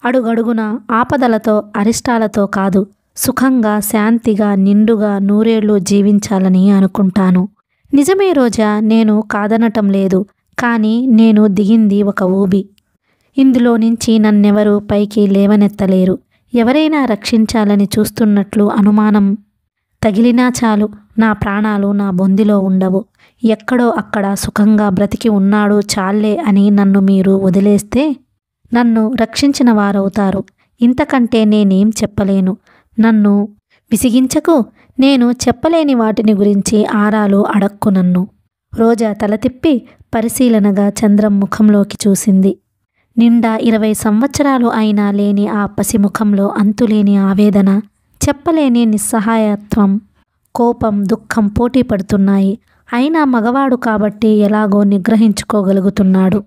Speaker 1: అడుగడుగున ఆపదలతో, అరిష్టాలతో కాదు, సుఖంగా, శాంతిగా, నిండుగా నూరేళ్లు జీవించాలని అనుకుంటాను. నిజమే రోజా, నేను కాదనటం లేదు. కానీ నేను దిగింది ఒక ఊబి. ఇందులో నుంచి నన్నెవరూ పైకి లేవనెత్తలేరు. ఎవరైనా రక్షించాలని చూస్తున్నట్లు అనుమానం తగిలినా చాలు, నా ప్రాణాలు నా బొందిలో ఉండవు. ఎక్కడో అక్కడ సుఖంగా బ్రతికి ఉన్నాడు చాలే అని నన్ను మీరు వదిలేస్తే నన్ను రక్షించిన వారవుతారు. ఇంతకంటే నేనేం చెప్పలేను. నన్ను విసిగించకు, నేను చెప్పలేని వాటిని గురించి ఆరాలు అడక్కు నన్ను. రోజా తల తిప్పి పరిశీలనగా చంద్రం ముఖంలోకి చూసింది. నిండా 20 సంవత్సరాలు అయినా లేని ఆ పసిముఖంలో అంతులేని ఆవేదన, చెప్పలేని నిస్సహాయత్వం, కోపం, దుఃఖం పోటీ పడుతున్నాయి. అయినా మగవాడు కాబట్టి ఎలాగో నిగ్రహించుకోగలుగుతున్నాడు.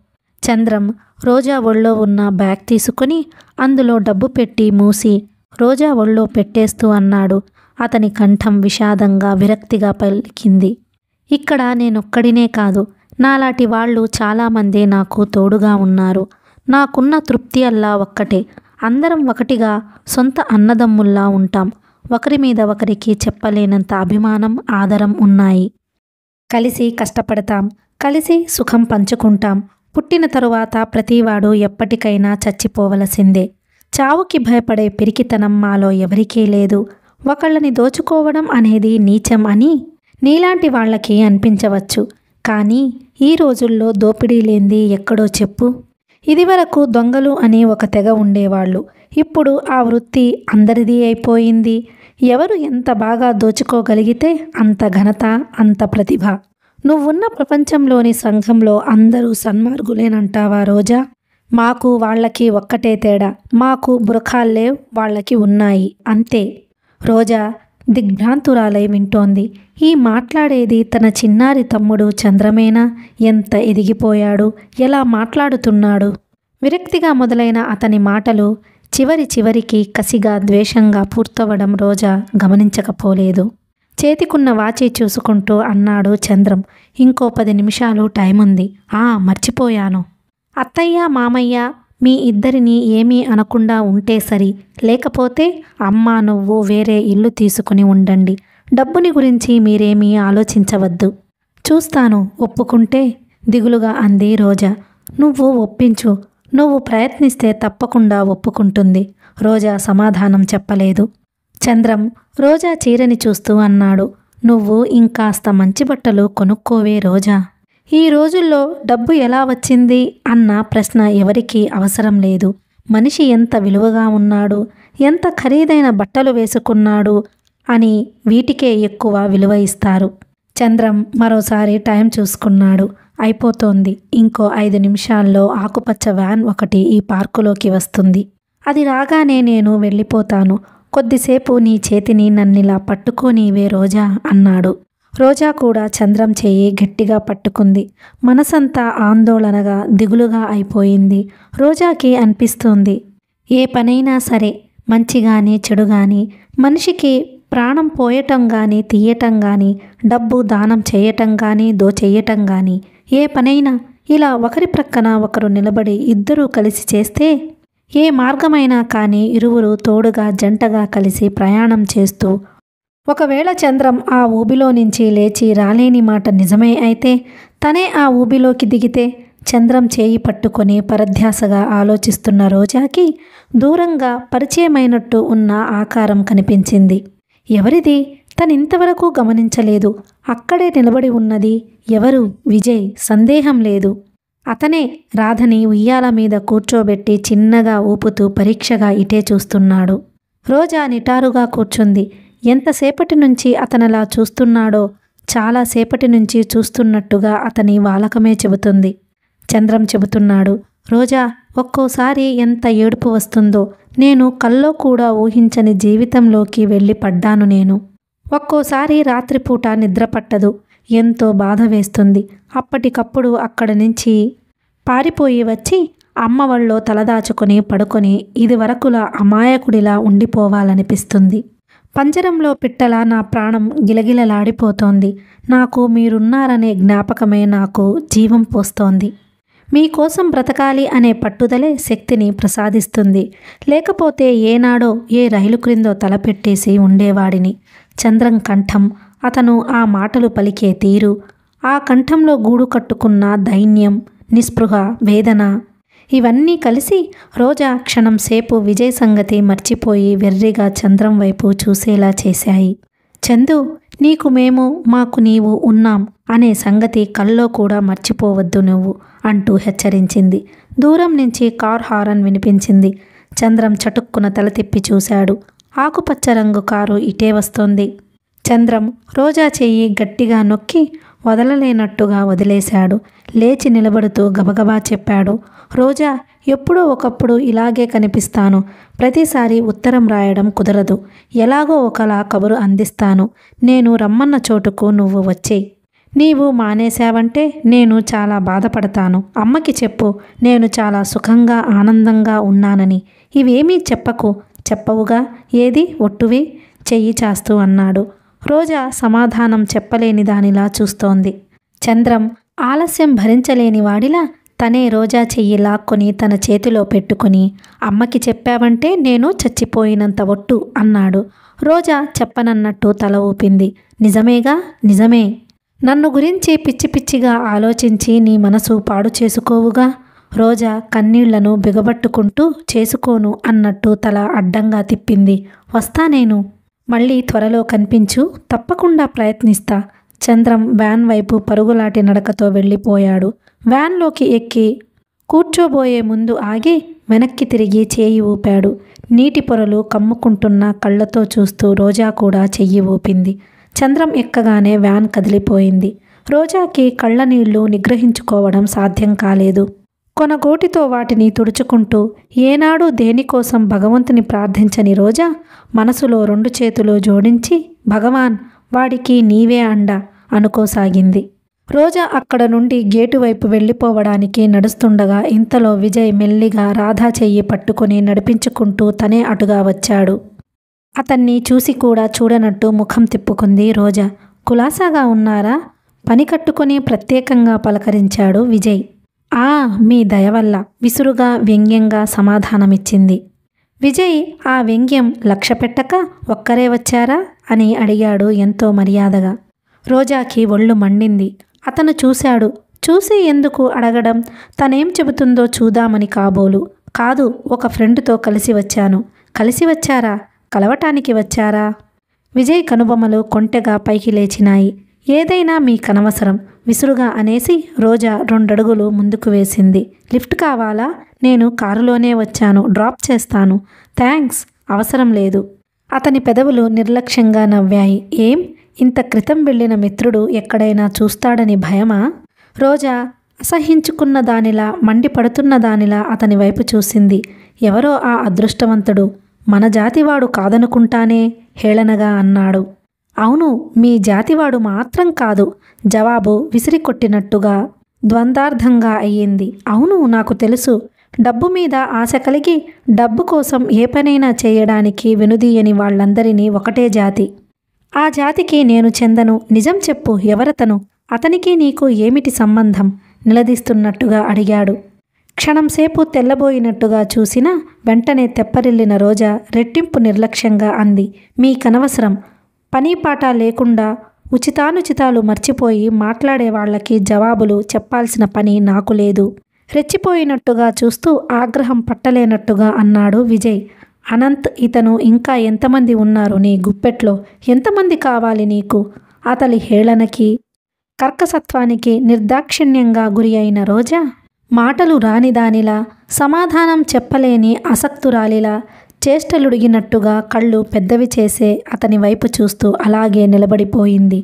Speaker 1: చంద్రం రోజా ఒళ్ళో ఉన్న బ్యాగ్ తీసుకుని అందులో డబ్బు పెట్టి మూసి రోజా ఒళ్ళో పెట్టేస్తూ అన్నాడు. అతని కంఠం విషాదంగా విరక్తిగా పలికింది. ఇక్కడ నేనొక్కడినే కాదు, నాలాంటి వాళ్ళు చాలామంది నాకు తోడుగా ఉన్నారు. నాకున్న తృప్తి అల్లా ఒక్కటే, అందరం ఒకటిగా సొంత అన్నదమ్ముల్లా ఉంటాం. ఒకరి మీద ఒకరికి చెప్పలేనంత అభిమానం, ఆదరం ఉన్నాయి. కలిసి కష్టపడతాం, కలిసి సుఖం పంచుకుంటాం. పుట్టిన తరువాత ప్రతివాడు ఎప్పటికైనా చచ్చిపోవలసిందే. చావుకి భయపడే పిరికితనం మాలో ఎవరికీ లేదు. ఒకళ్ళని దోచుకోవడం అనేది నీచం అని నీలాంటి వాళ్ళకి అనిపించవచ్చు. కానీ ఈ రోజుల్లో దోపిడీ లేంది ఎక్కడో చెప్పు. ఇదివరకు దొంగలు అని ఒక తెగ ఉండేవాళ్ళు. ఇప్పుడు ఆ వృత్తి అందరిది అయిపోయింది. ఎవరు ఎంత బాగా దోచుకోగలిగితే అంత ఘనత, అంత ప్రతిభ. నువ్వున్న ప్రపంచంలోని సంఘంలో అందరూ సన్మార్గులేనంటావా రోజా? మాకు వాళ్ళకి ఒక్కటే తేడా, మాకు బురఖాల్లే వాళ్ళకి ఉన్నాయి, అంతే. రోజా దిగ్భ్రాంతురాలై వింటోంది. ఈ మాట్లాడేది తన చిన్నారి తమ్ముడు చంద్రమేనా? ఎంత ఎదిగిపోయాడు, ఎలా మాట్లాడుతున్నాడు? విరక్తిగా మొదలైన అతని మాటలు చివరికి కసిగా, ద్వేషంగా పూర్తవడం రోజా గమనించకపోలేదు. చేతికున్న వాచి చూసుకుంటూ అన్నాడు చంద్రం. ఇంకో 10 నిమిషాలు టైం ఉంది. మర్చిపోయాను. అత్తయ్య, మామయ్య మీ ఇద్దరిని ఏమీ అనకుండా ఉంటే సరి. లేకపోతే అమ్మ, నువ్వు వేరే ఇల్లు తీసుకుని ఉండండి. డబ్బుని గురించి మీరేమీ ఆలోచించవద్దు. చూస్తాను ఒప్పుకుంటే, దిగులుగా అంది రోజా. నువ్వు ఒప్పించు, నువ్వు ప్రయత్నిస్తే తప్పకుండా ఒప్పుకుంటుంది. రోజా సమాధానం చెప్పలేదు. చంద్రం రోజా చీరని చూస్తూ అన్నాడు. నువ్వు ఇంకాస్త మంచి బట్టలు కొనుక్కోవే రోజా. ఈ రోజుల్లో డబ్బు ఎలా వచ్చింది అన్న ప్రశ్న ఎవరికీ అవసరం లేదు. మనిషి ఎంత విలువగా ఉన్నాడు, ఎంత ఖరీదైన బట్టలు వేసుకున్నాడు అని వీటికే ఎక్కువ విలువ ఇస్తారు. చంద్రం మరోసారి టైం చూసుకున్నాడు. అయిపోతోంది. ఇంకో 5 నిమిషాల్లో ఆకుపచ్చ వ్యాన్ ఒకటి ఈ పార్కులోకి వస్తుంది. అది రాగానే నేను వెళ్ళిపోతాను. కొద్దిసేపు నీ చేతిని నన్నిలా పట్టుకోనీవే రోజా అన్నాడు. రోజా కూడా చంద్రం చేయి గట్టిగా పట్టుకుంది. మనసంతా ఆందోళనగా, దిగులుగా అయిపోయింది. రోజాకి అనిపిస్తోంది, ఏ పనైనా సరే, మంచి కానీ చెడు కానీ, మనిషికి ప్రాణం పోయటం కానీ తీయటం కానీ, డబ్బు దానం చేయటం కానీ దోచెయ్యటం కానీ, ఏ పనైనా ఇలా ఒకరి ప్రక్కన ఒకరు నిలబడి ఇద్దరూ కలిసి చేస్తే, ఏ మార్గమైనా కానీ ఇరువురు తోడుగా జంటగా కలిసి ప్రయాణం చేస్తూ, ఒకవేళ చంద్రం ఆ ఊబిలో నుంచి లేచి రాలేని మాట నిజమే అయితే, తనే ఆ ఊబిలోకి దిగితే? చంద్రం చేయి పట్టుకొని పరధ్యాసగా ఆలోచిస్తున్న రోజాకి దూరంగా పరిచయమైనట్టు ఉన్న ఆకారం కనిపించింది. ఎవరిది? తనింతవరకు గమనించలేదు. అక్కడే నిలబడి ఉన్నది ఎవరు? విజయ్, సందేహం లేదు. అతనే. రాధని ఉయ్యాల మీద కూర్చోబెట్టి చిన్నగా ఊపుతూ పరీక్షగా ఇటే చూస్తున్నాడు. రోజా నిటారుగా కూర్చుంది. ఎంతసేపటి నుంచి అతనలా చూస్తున్నాడో చాలాసేపటి నుంచి చూస్తున్నట్టుగా అతని వాలకమే చెబుతుంది. చంద్రం చెబుతున్నాడు, రోజా, ఒక్కోసారి ఎంత ఏడుపు వస్తుందో. నేను కల్లో కూడా ఊహించని జీవితంలోకి వెళ్ళి పడ్డాను నేను. ఒక్కోసారి రాత్రిపూట నిద్ర పట్టదు. ఎంతో బాధ వేస్తుంది. అప్పటికప్పుడు అక్కడి నుంచి పారిపోయి వచ్చి అమ్మ వాళ్ళో తలదాచుకొని పడుకొని ఇదివరకులా అమాయకుడిలా ఉండిపోవాలనిపిస్తుంది. పంజరంలో పిట్టలా నా ప్రాణం గిలగిలలాడిపోతోంది. నాకు మీరున్నారనే జ్ఞాపకమే నాకు జీవం పోస్తోంది. మీకోసం బ్రతకాలి అనే పట్టుదలే శక్తిని ప్రసాదిస్తుంది. లేకపోతే ఏనాడో ఏ రైలు క్రిందో తలపెట్టేసి ఉండేవాడిని. చంద్రం కంఠం, అతను ఆ మాటలు పలికే తీరు, ఆ కంఠంలో గూడు కట్టుకున్న దైన్యం, నిస్పృహ, వేదన, ఇవన్నీ కలిసి రోజా క్షణం సేపు విజయ్ సంగతి మర్చిపోయి వెర్రిగా చంద్రం వైపు చూసేలా చేశాయి. చందు, నీకు మేము, మాకు నీవు ఉన్నాం అనే సంగతి కల్లో కూడా మర్చిపోవద్దు నువ్వు అంటూ హెచ్చరించింది. దూరం నుంచి కార్ హారన్ వినిపించింది. చంద్రం చటుక్కున తల తిప్పి చూశాడు. ఆకుపచ్చ రంగు కారు ఇటే వస్తోంది. చంద్రం రోజా చెయ్యి గట్టిగా నొక్కి వదలలేనట్టుగా వదిలేశాడు. లేచి నిలబడుతూ గబగబా చెప్పాడు, రోజా, ఎప్పుడో ఒకప్పుడు ఇలాగే కనిపిస్తాను. ప్రతిసారి ఉత్తరం రాయడం కుదరదు. ఎలాగో ఒకలా కబురు అందిస్తాను. నేను రమ్మన్న చోటుకు నువ్వు వచ్చేయి. నీవు మానేశావంటే నేను చాలా బాధపడతాను. అమ్మకి చెప్పు, నేను చాలా సుఖంగా ఆనందంగా ఉన్నానని. ఇవేమీ చెప్పకు. చెప్పవుగా, ఏది ఒట్టువి? చెయ్యి చాస్తూ అన్నాడు. రోజా సమాధానం చెప్పలేని దానిలా చూస్తోంది. చంద్రం ఆలస్యం భరించలేని వాడిలా తనే రోజా చెయ్యి లాక్కొని తన చేతిలో పెట్టుకుని, అమ్మకి చెప్పావంటే నేను చచ్చిపోయినంత ఒట్టు అన్నాడు. రోజా చెప్పనన్నట్టు తల ఊపింది. నిజమేగా, నిజమే. నన్ను గురించి పిచ్చి పిచ్చిగా ఆలోచించి నీ మనసు పాడు చేసుకోవుగా. రోజా కన్నీళ్లను బిగబట్టుకుంటూ చేసుకోను అన్నట్టు తల అడ్డంగా తిప్పింది. వస్తా నేను. మళ్ళీ త్వరలో కనిపించు. తప్పకుండా ప్రయత్నిస్తా. చంద్రం వ్యాన్ వైపు పరుగులాటి నడకతో వెళ్ళిపోయాడు. వ్యాన్లోకి ఎక్కి కూర్చోబోయే ముందు ఆగి వెనక్కి తిరిగి చేయి ఊపాడు. నీటి పొరలు కమ్ముకుంటున్న కళ్ళతో చూస్తూ రోజా కూడా చెయ్యి ఊపింది. చంద్రం ఎక్కగానే వ్యాన్ కదిలిపోయింది. రోజాకి కళ్ళ నీళ్లు నిగ్రహించుకోవడం సాధ్యం కాలేదు. కొనగోటితో వాటిని తుడుచుకుంటూ ఏనాడు దేనికోసం భగవంతుని ప్రార్థించని రోజా మనసులో 2 చేతులు జోడించి, భగవాన్, వాడికి నీవే అండ అనుకోసాగింది. రోజా అక్కడ నుండి గేటు వైపు వెళ్ళిపోవడానికి నడుస్తుండగా ఇంతలో విజయ్ మెల్లిగా రాధా చెయ్యి పట్టుకుని నడిపించుకుంటూ తనే అటుగా వచ్చాడు. అతన్ని చూసి కూడా చూడనట్టు ముఖం తిప్పుకుంది రోజా. కులాసాగా ఉన్నారా? పని కట్టుకుని ప్రత్యేకంగా పలకరించాడు విజయ్. ఆ, మీ దయవల్ల విసురుగా వ్యంగ్యంగా సమాధానమిచ్చింది. విజయ్ ఆ వ్యంగ్యం లక్ష్యపెట్టక ఒక్కరే వచ్చారా అని అడిగాడు ఎంతో మర్యాదగా. రోజాకి ఒళ్ళు మండింది. అతను చూశాడు. చూసి ఎందుకు అడగడం? తనేం చెబుతుందో చూద్దామని కాబోలు. కాదు, ఒక ఫ్రెండ్తో కలిసి వచ్చాను. కలిసి వచ్చారా? కలవటానికి వచ్చారా? విజయ్ కనుబొమ్మలు కొంటెగా పైకి లేచినాయి. ఏదైనా మీ కనవసరం విసురుగా అనేసి రోజా 2 అడుగులు ముందుకు వేసింది. లిఫ్ట్ కావాలా? నేను కారులోనే వచ్చాను. డ్రాప్ చేస్తాను. థ్యాంక్స్, అవసరం లేదు. అతని పెదవులు నిర్లక్ష్యంగా నవ్వాయి. ఏం, ఇంత క్రితం వెళ్ళిన మిత్రుడు ఎక్కడైనా చూస్తాడని భయమా? రోజా అసహించుకున్న దానిలా, మండిపడుతున్న దానిలా అతని వైపు చూసింది. ఎవరో ఆ అదృష్టవంతుడు. మన జాతివాడు కాదనుకుంటానే హేళనగా అన్నాడు. అవును, మీ జాతివాడు మాత్రం కాదు. జవాబు విసిరికొట్టినట్టుగా ద్వంద్వార్థంగా అయ్యింది. అవును, నాకు తెలుసు. డబ్బు మీద ఆశ కలిగి డబ్బు కోసం ఏ పనైనా చేయడానికి వెనుదీయని వాళ్ళందరినీ ఒకటే జాతి. ఆ జాతికి నేను చెందను. నిజం చెప్పు, ఎవరతను? అతనికి నీకు ఏమిటి సంబంధం? నిలదీస్తున్నట్టుగా అడిగాడు. క్షణంసేపు తెల్లబోయినట్టుగా చూసినా వెంటనే తెప్పరిల్లిన రోజా రెట్టింపు నిర్లక్ష్యంగా అంది. మీ కనవసరం. పనీపాట లేకుండా ఉచితానుచితాలు మర్చిపోయి మాట్లాడే వాళ్ళకి జవాబులు చెప్పాల్సిన పని నాకు లేదు. రెచ్చిపోయినట్టుగా చూస్తూ ఆగ్రహం పట్టలేనట్టుగా అన్నాడు విజయ్. అనంత్, ఇతను ఇంకా ఎంతమంది ఉన్నారు నీ గుప్పెట్లో? ఎంతమంది కావాలి నీకు? అతని హేళనకి, కర్కసత్వానికి నిర్దాక్షిణ్యంగా గురి అయిన రోజా మాటలు రానిదానిలా, సమాధానం చెప్పలేని అసక్తురాలిలా, చేష్టలుడిగినట్టుగా కళ్ళు పెద్దవి చేసే అతని వైపు చూస్తూ అలాగే నిలబడిపోయింది.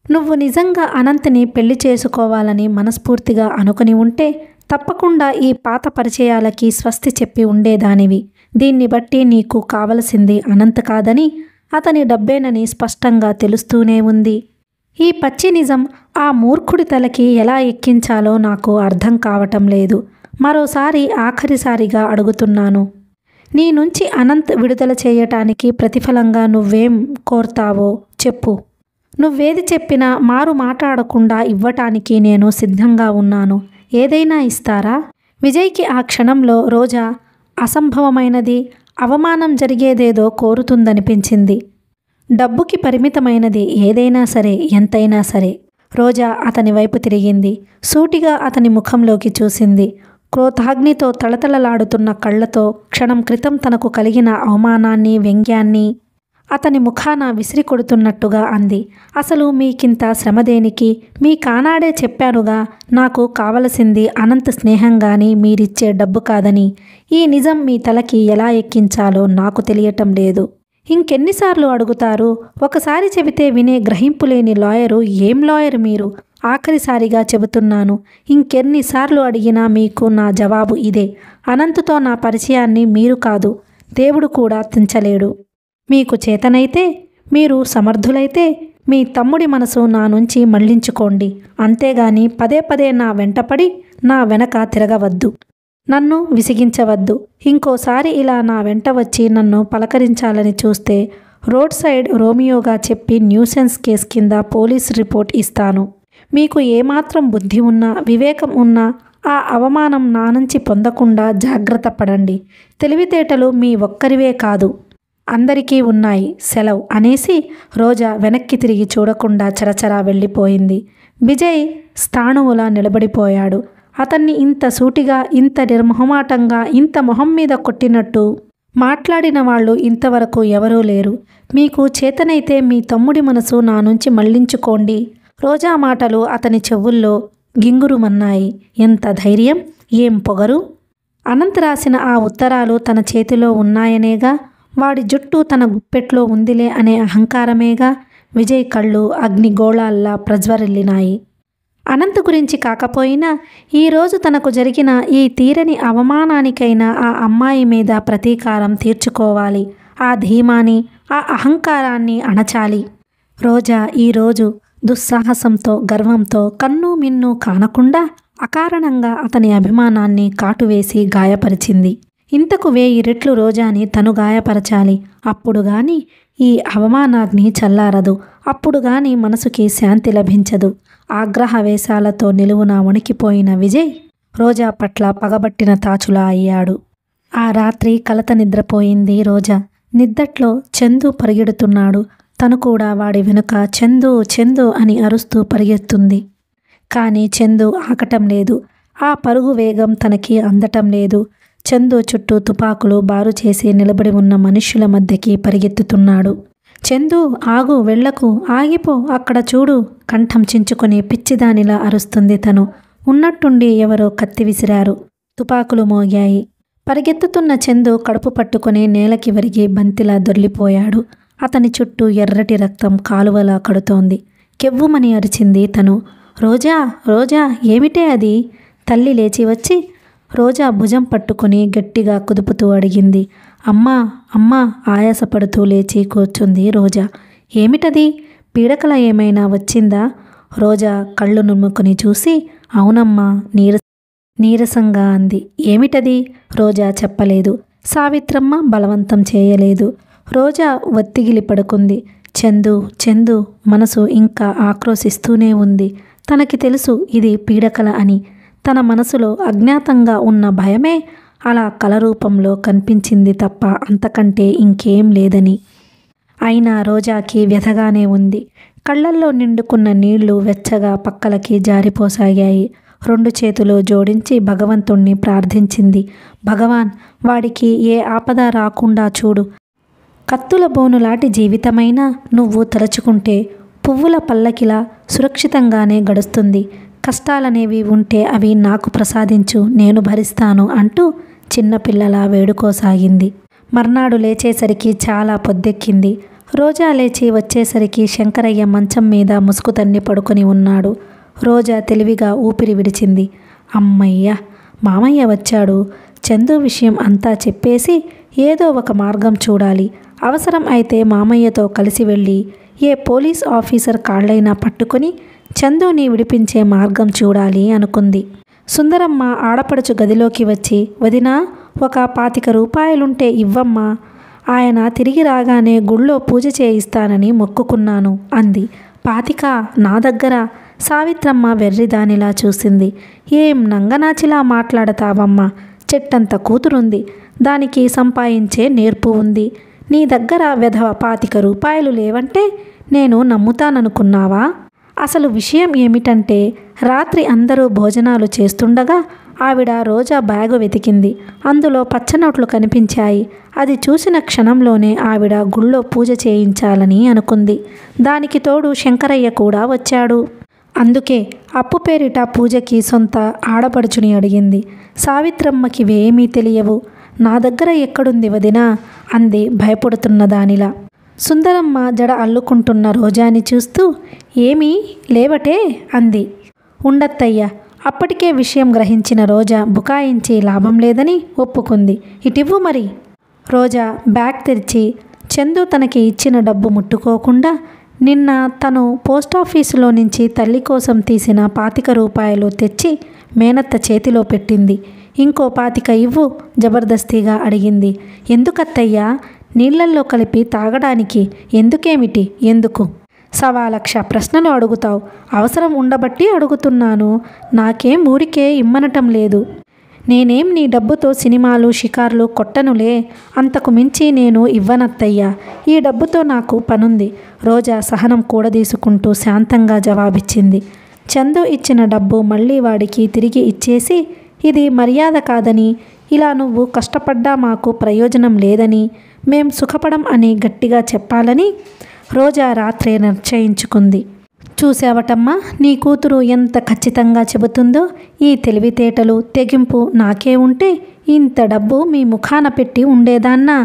Speaker 1: నువ్వు నిజంగా అనంత్ని పెళ్లి చేసుకోవాలని మనస్ఫూర్తిగా అనుకుని ఉంటే తప్పకుండా ఈ పాత పరిచయాలకి స్వస్తి చెప్పి ఉండేదానివి. దీన్ని బట్టి నీకు కావలసింది అనంత్ కాదని, అతని డబ్బేనని స్పష్టంగా తెలుస్తూనే ఉంది. ఈ పచ్చి నిజం ఆ మూర్ఖుడి తలకి ఎలా ఎక్కించాలో నాకు అర్థం కావటం లేదు. మరోసారి ఆఖరిసారిగా అడుగుతున్నాను. నీ నుంచి అనంత్ విడుదల చేయటానికి ప్రతిఫలంగా నువ్వేం కోరుతావో చెప్పు. నువ్వేది చెప్పినా మారు మాట్లాడకుండా ఇవ్వటానికి నేను సిద్ధంగా ఉన్నాను. ఏదైనా ఇస్తారా? విజయ్కి ఆ క్షణంలో రోజా అసంభవమైనది, అవమానం జరిగేదేదో కోరుతుందనిపించింది. డబ్బుకి పరిమితమైనది ఏదైనా సరే, ఎంతైనా సరే. రోజా అతని వైపు తిరిగింది. సూటిగా అతని ముఖంలోకి చూసింది. క్రోధాగ్నితో తళతళలాడుతున్న కళ్ళతో క్షణం క్రితం తనకు కలిగిన అవమానాన్ని, వ్యంగ్యాన్ని అతని ముఖాన విసిరి కొడుతున్నట్టుగా అంది. అసలు మీకింత శ్రమదేనికి? మీ కానాడే చెప్పానుగా, నాకు కావలసింది అనంత స్నేహం గాని మీరిచ్చే డబ్బు కాదని. ఈ నిజం మీ తలకి ఎలా ఎక్కించాలో నాకు తెలియటం లేదు. ఇంకెన్నిసార్లు అడుగుతారు? ఒకసారి చెబితే వినే గ్రహింపు లేని లాయరు. ఏం లాయరు మీరు? ఆఖరిసారిగా చెబుతున్నాను. ఇంకెన్నిసార్లు అడిగినా మీకు నా జవాబు ఇదే. అనంత్తో నా పరిచయాన్ని మీరు కాదు, దేవుడు కూడా తెంచలేడు. మీకు చేతనైతే, మీరు సమర్థులైతే మీ తమ్ముడి మనసు నా నుంచి మళ్లించుకోండి. అంతేగాని పదే పదే నా వెంటపడి నా వెనక తిరగవద్దు. నన్ను విసిగించవద్దు. ఇంకోసారి ఇలా నా వెంట వచ్చి నన్ను పలకరించాలని చూస్తే రోడ్ సైడ్ రోమియోగా చెప్పి న్యూసెన్స్ కేస్ కింద పోలీస్ రిపోర్ట్ ఇస్తాను. మీకు ఏమాత్రం బుద్ధి ఉన్నా, వివేకం ఉన్నా ఆ అవమానం నా నుంచి పొందకుండా జాగ్రత్త పడండి. తెలివితేటలు మీ ఒక్కరివే కాదు, అందరికీ ఉన్నాయి. సెలవు అనేసి రోజా వెనక్కి తిరిగి చూడకుండా చరచరా వెళ్ళిపోయింది. విజయ్ స్థాణువులా నిలబడిపోయాడు. అతన్ని ఇంత సూటిగా, ఇంత నిర్మొహమాటంగా, ఇంత మొహం మీద కొట్టినట్టు మాట్లాడిన వాళ్ళు ఇంతవరకు ఎవరూ లేరు. మీకు చేతనైతే మీ తమ్ముడి మనసు నా నుంచి మళ్లించుకోండి. రోజా మాటలు అతని చెవుల్లో గింగురుమన్నాయి. ఎంత ధైర్యం, ఏం పొగరు! అనంత్ రాసిన ఆ ఉత్తరాలు తన చేతిలో ఉన్నాయనేగా, వాడి జుట్టు తన గుప్పెట్లో ఉందిలే అనే అహంకారమేగా. విజయ్ కళ్ళు అగ్నిగోళాల్లా ప్రజ్వరిల్లినాయి. అనంత్ గురించి కాకపోయినా ఈరోజు తనకు జరిగిన ఈ తీరని అవమానానికైనా ఆ అమ్మాయి మీద ప్రతీకారం తీర్చుకోవాలి. ఆ ధీమాని, ఆ అహంకారాన్ని అణచాలి. రోజా ఈరోజు దుస్సాహసంతో, గర్వంతో కన్ను మిన్ను కానకుండా అకారణంగా అతని అభిమానాన్ని కాటువేసి గాయపరిచింది. ఇంతకు 1000 రెట్లు రోజాని తను గాయపరచాలి. అప్పుడు గాని ఈ అవమానాగ్ని చల్లారదు. అప్పుడు గాని మనసుకి శాంతి లభించదు. ఆగ్రహవేశాలతో నిలువున వణికిపోయిన విజయ్ రోజా పట్ల పగబట్టిన తాచులా అయ్యాడు. ఆ రాత్రి కలత నిద్రపోయింది రోజా. నిద్దట్లో చందు పరిగెడుతున్నాడు. తను కూడా వాడి వెనుక చందు చందు అని అరుస్తూ పరిగెత్తుంది. కానీ చందు ఆకటం లేదు. ఆ పరుగు వేగం తనకి అందటం లేదు. చందు చుట్టూ తుపాకులు బారు చేసి నిలబడి ఉన్న మనుష్యుల మధ్యకి పరిగెత్తుతున్నాడు. చందు ఆగు, వెళ్లకు, ఆగిపో, అక్కడ చూడు, కంఠం చించుకొని పిచ్చిదానిలా అరుస్తుంది తను. ఉన్నట్టుండి ఎవరో కత్తి విసిరారు. తుపాకులు మోగాయి. పరిగెత్తుతున్న చందు కడుపు పట్టుకొని నేలకి వరిగి బంతిలా దొర్లిపోయాడు. అతని చుట్టూ ఎర్రటి రక్తం కాలువలా కడుతోంది. కెవ్వుమని అరిచింది తను. రోజా, రోజా, ఏమిటే అది? తల్లి లేచి వచ్చి రోజా భుజం పట్టుకుని గట్టిగా కుదుపుతూ అడిగింది. అమ్మా, అమ్మా, ఆయాసపడుతూ లేచి కూర్చుంది రోజా. ఏమిటది? పీడకల ఏమైనా వచ్చిందా? రోజా కళ్ళు నుమ్ముకుని చూసి అవునమ్మా నీరసంగా అంది. ఏమిటది? రోజా చెప్పలేదు. సావిత్రమ్మ బలవంతం చేయలేదు. రోజా ఒత్తిగిలి పడుకుంది. చందు చందు మనసు ఇంకా ఆక్రోశిస్తూనే ఉంది. తనకి తెలుసు ఇది పీడకల అని. తన మనసులో అజ్ఞాతంగా ఉన్న భయమే అలా కలరూపంలో కనిపించింది తప్ప అంతకంటే ఇంకేం లేదని. అయినా రోజాకి వ్యధగానే ఉంది. కళ్ళల్లో నిండుకున్న నీళ్లు వెచ్చగా పక్కలకి జారిపోసాగాయి. 2 చేతులు జోడించి భగవంతుణ్ణి ప్రార్థించింది. భగవాన్, వాడికి ఏ ఆపద రాకుండా చూడు. కత్తుల బోనులాంటి జీవితమైనా నువ్వు తలుచుకుంటే పువ్వుల పల్లకిలా సురక్షితంగానే గడుస్తుంది. కష్టాలనేవి ఉంటే అవి నాకు ప్రసాదించు, నేను భరిస్తాను అంటూ చిన్నపిల్లలా వేడుకోసాగింది. మర్నాడు లేచేసరికి చాలా పొద్దెక్కింది. రోజా లేచి వచ్చేసరికి శంకరయ్య మంచం మీద ముసుగు తన్ని పడుకొని ఉన్నాడు. రోజా తెలివిగా ఊపిరి విడిచింది. అమ్మయ్య, మామయ్య వచ్చాడు. చందు విషయం అంతా చెప్పేసి ఏదో ఒక మార్గం చూడాలి. అవసరం అయితే మామయ్యతో కలిసి వెళ్ళి ఏ పోలీస్ ఆఫీసర్ కాళ్ళైనా పట్టుకొని చందుని విడిపించే మార్గం చూడాలి అనుకుంది. సుందరమ్మ ఆడపడుచు గదిలోకి వచ్చి, వదినా, ఒక 25 రూపాయలుంటే ఇవ్వమ్మా. ఆయన తిరిగి రాగానే గుళ్ళో పూజ చేయిస్తానని మొక్కుకున్నాను అంది. 25 నా దగ్గర? సావిత్రమ్మ వెర్రిదానిలా చూసింది. ఏం నంగనాచిలా మాట్లాడతావమ్మా? చెట్టంత కూతురుంది, దానికి సంపాదించే నేర్పు ఉంది. నీ దగ్గర వెధవ 25 రూపాయలు లేవంటే నేను నమ్ముతాననుకున్నావా? అసలు విషయం ఏమిటంటే రాత్రి అందరూ భోజనాలు చేస్తుండగా ఆవిడ రోజా బ్యాగు వెతికింది. అందులో పచ్చనోట్లు కనిపించాయి. అది చూసిన క్షణంలోనే ఆవిడ గుళ్ళో పూజ చేయించాలని అనుకుంది. దానికి తోడు శంకరయ్య కూడా వచ్చాడు. అందుకే అప్పు పేరిట పూజకి సొంత ఆడపడుచుని అడిగింది. సావిత్రమ్మకి ఏమీ తెలియవు. నా దగ్గర ఎక్కడుంది వదినా అంది భయపడుతున్న దానిలా. సుందరమ్మ జడ అల్లుకుంటున్న రోజాని చూస్తూ ఏమీ లేవటే అంది. ఉండత్తయ్య. అప్పటికే విషయం గ్రహించిన రోజా బుకాయించి లాభం లేదని ఒప్పుకుంది. ఇటివ్వు మరి. రోజా బ్యాగ్ తెరిచి చందు తనకి ఇచ్చిన డబ్బు ముట్టుకోకుండా నిన్న తను పోస్టాఫీసులో నుంచి తల్లి కోసం తీసిన 25 రూపాయలు తెచ్చి మేనత్త చేతిలో పెట్టింది. ఇంకో 25 ఇవ్వు జబర్దస్తిగా అడిగింది. ఎందుకత్తయ్యా? నీళ్లల్లో కలిపి తాగడానికి. ఎందుకేమిటి? ఎందుకు? 1,00,000 ప్రశ్నలు అడుగుతావు. అవసరం ఉండబట్టి అడుగుతున్నాను. నాకేం ఊరికే ఇమ్మనటం లేదు. నేనేం నీ డబ్బుతో సినిమాలు షికార్లు కొట్టనులే. అంతకు మించి నేను ఇవ్వనత్తయ్యా. ఈ డబ్బుతో నాకు పనుంది. రోజా సహనం కూడదీసుకుంటూ శాంతంగా జవాబిచ్చింది. చందు ఇచ్చిన డబ్బు మళ్ళీ వాడికి తిరిగి ఇచ్చేసి ఇది మర్యాద కాదని, ఇలా నువ్వు కష్టపడ్డా మాకు ప్రయోజనం లేదని, మేం సుఖపడం అని గట్టిగా చెప్పాలని రోజా రాత్రే నిశ్చయించుకుంది. చూసావటమ్మా, నీ కూతురు ఎంత ఖచ్చితంగా చెబుతుందో. ఈ తెలివితేటలు తెగింపు నాకే ఉంటే ఇంత డబ్బు మీ ముఖాన పెట్టి ఉండేదాన్నా?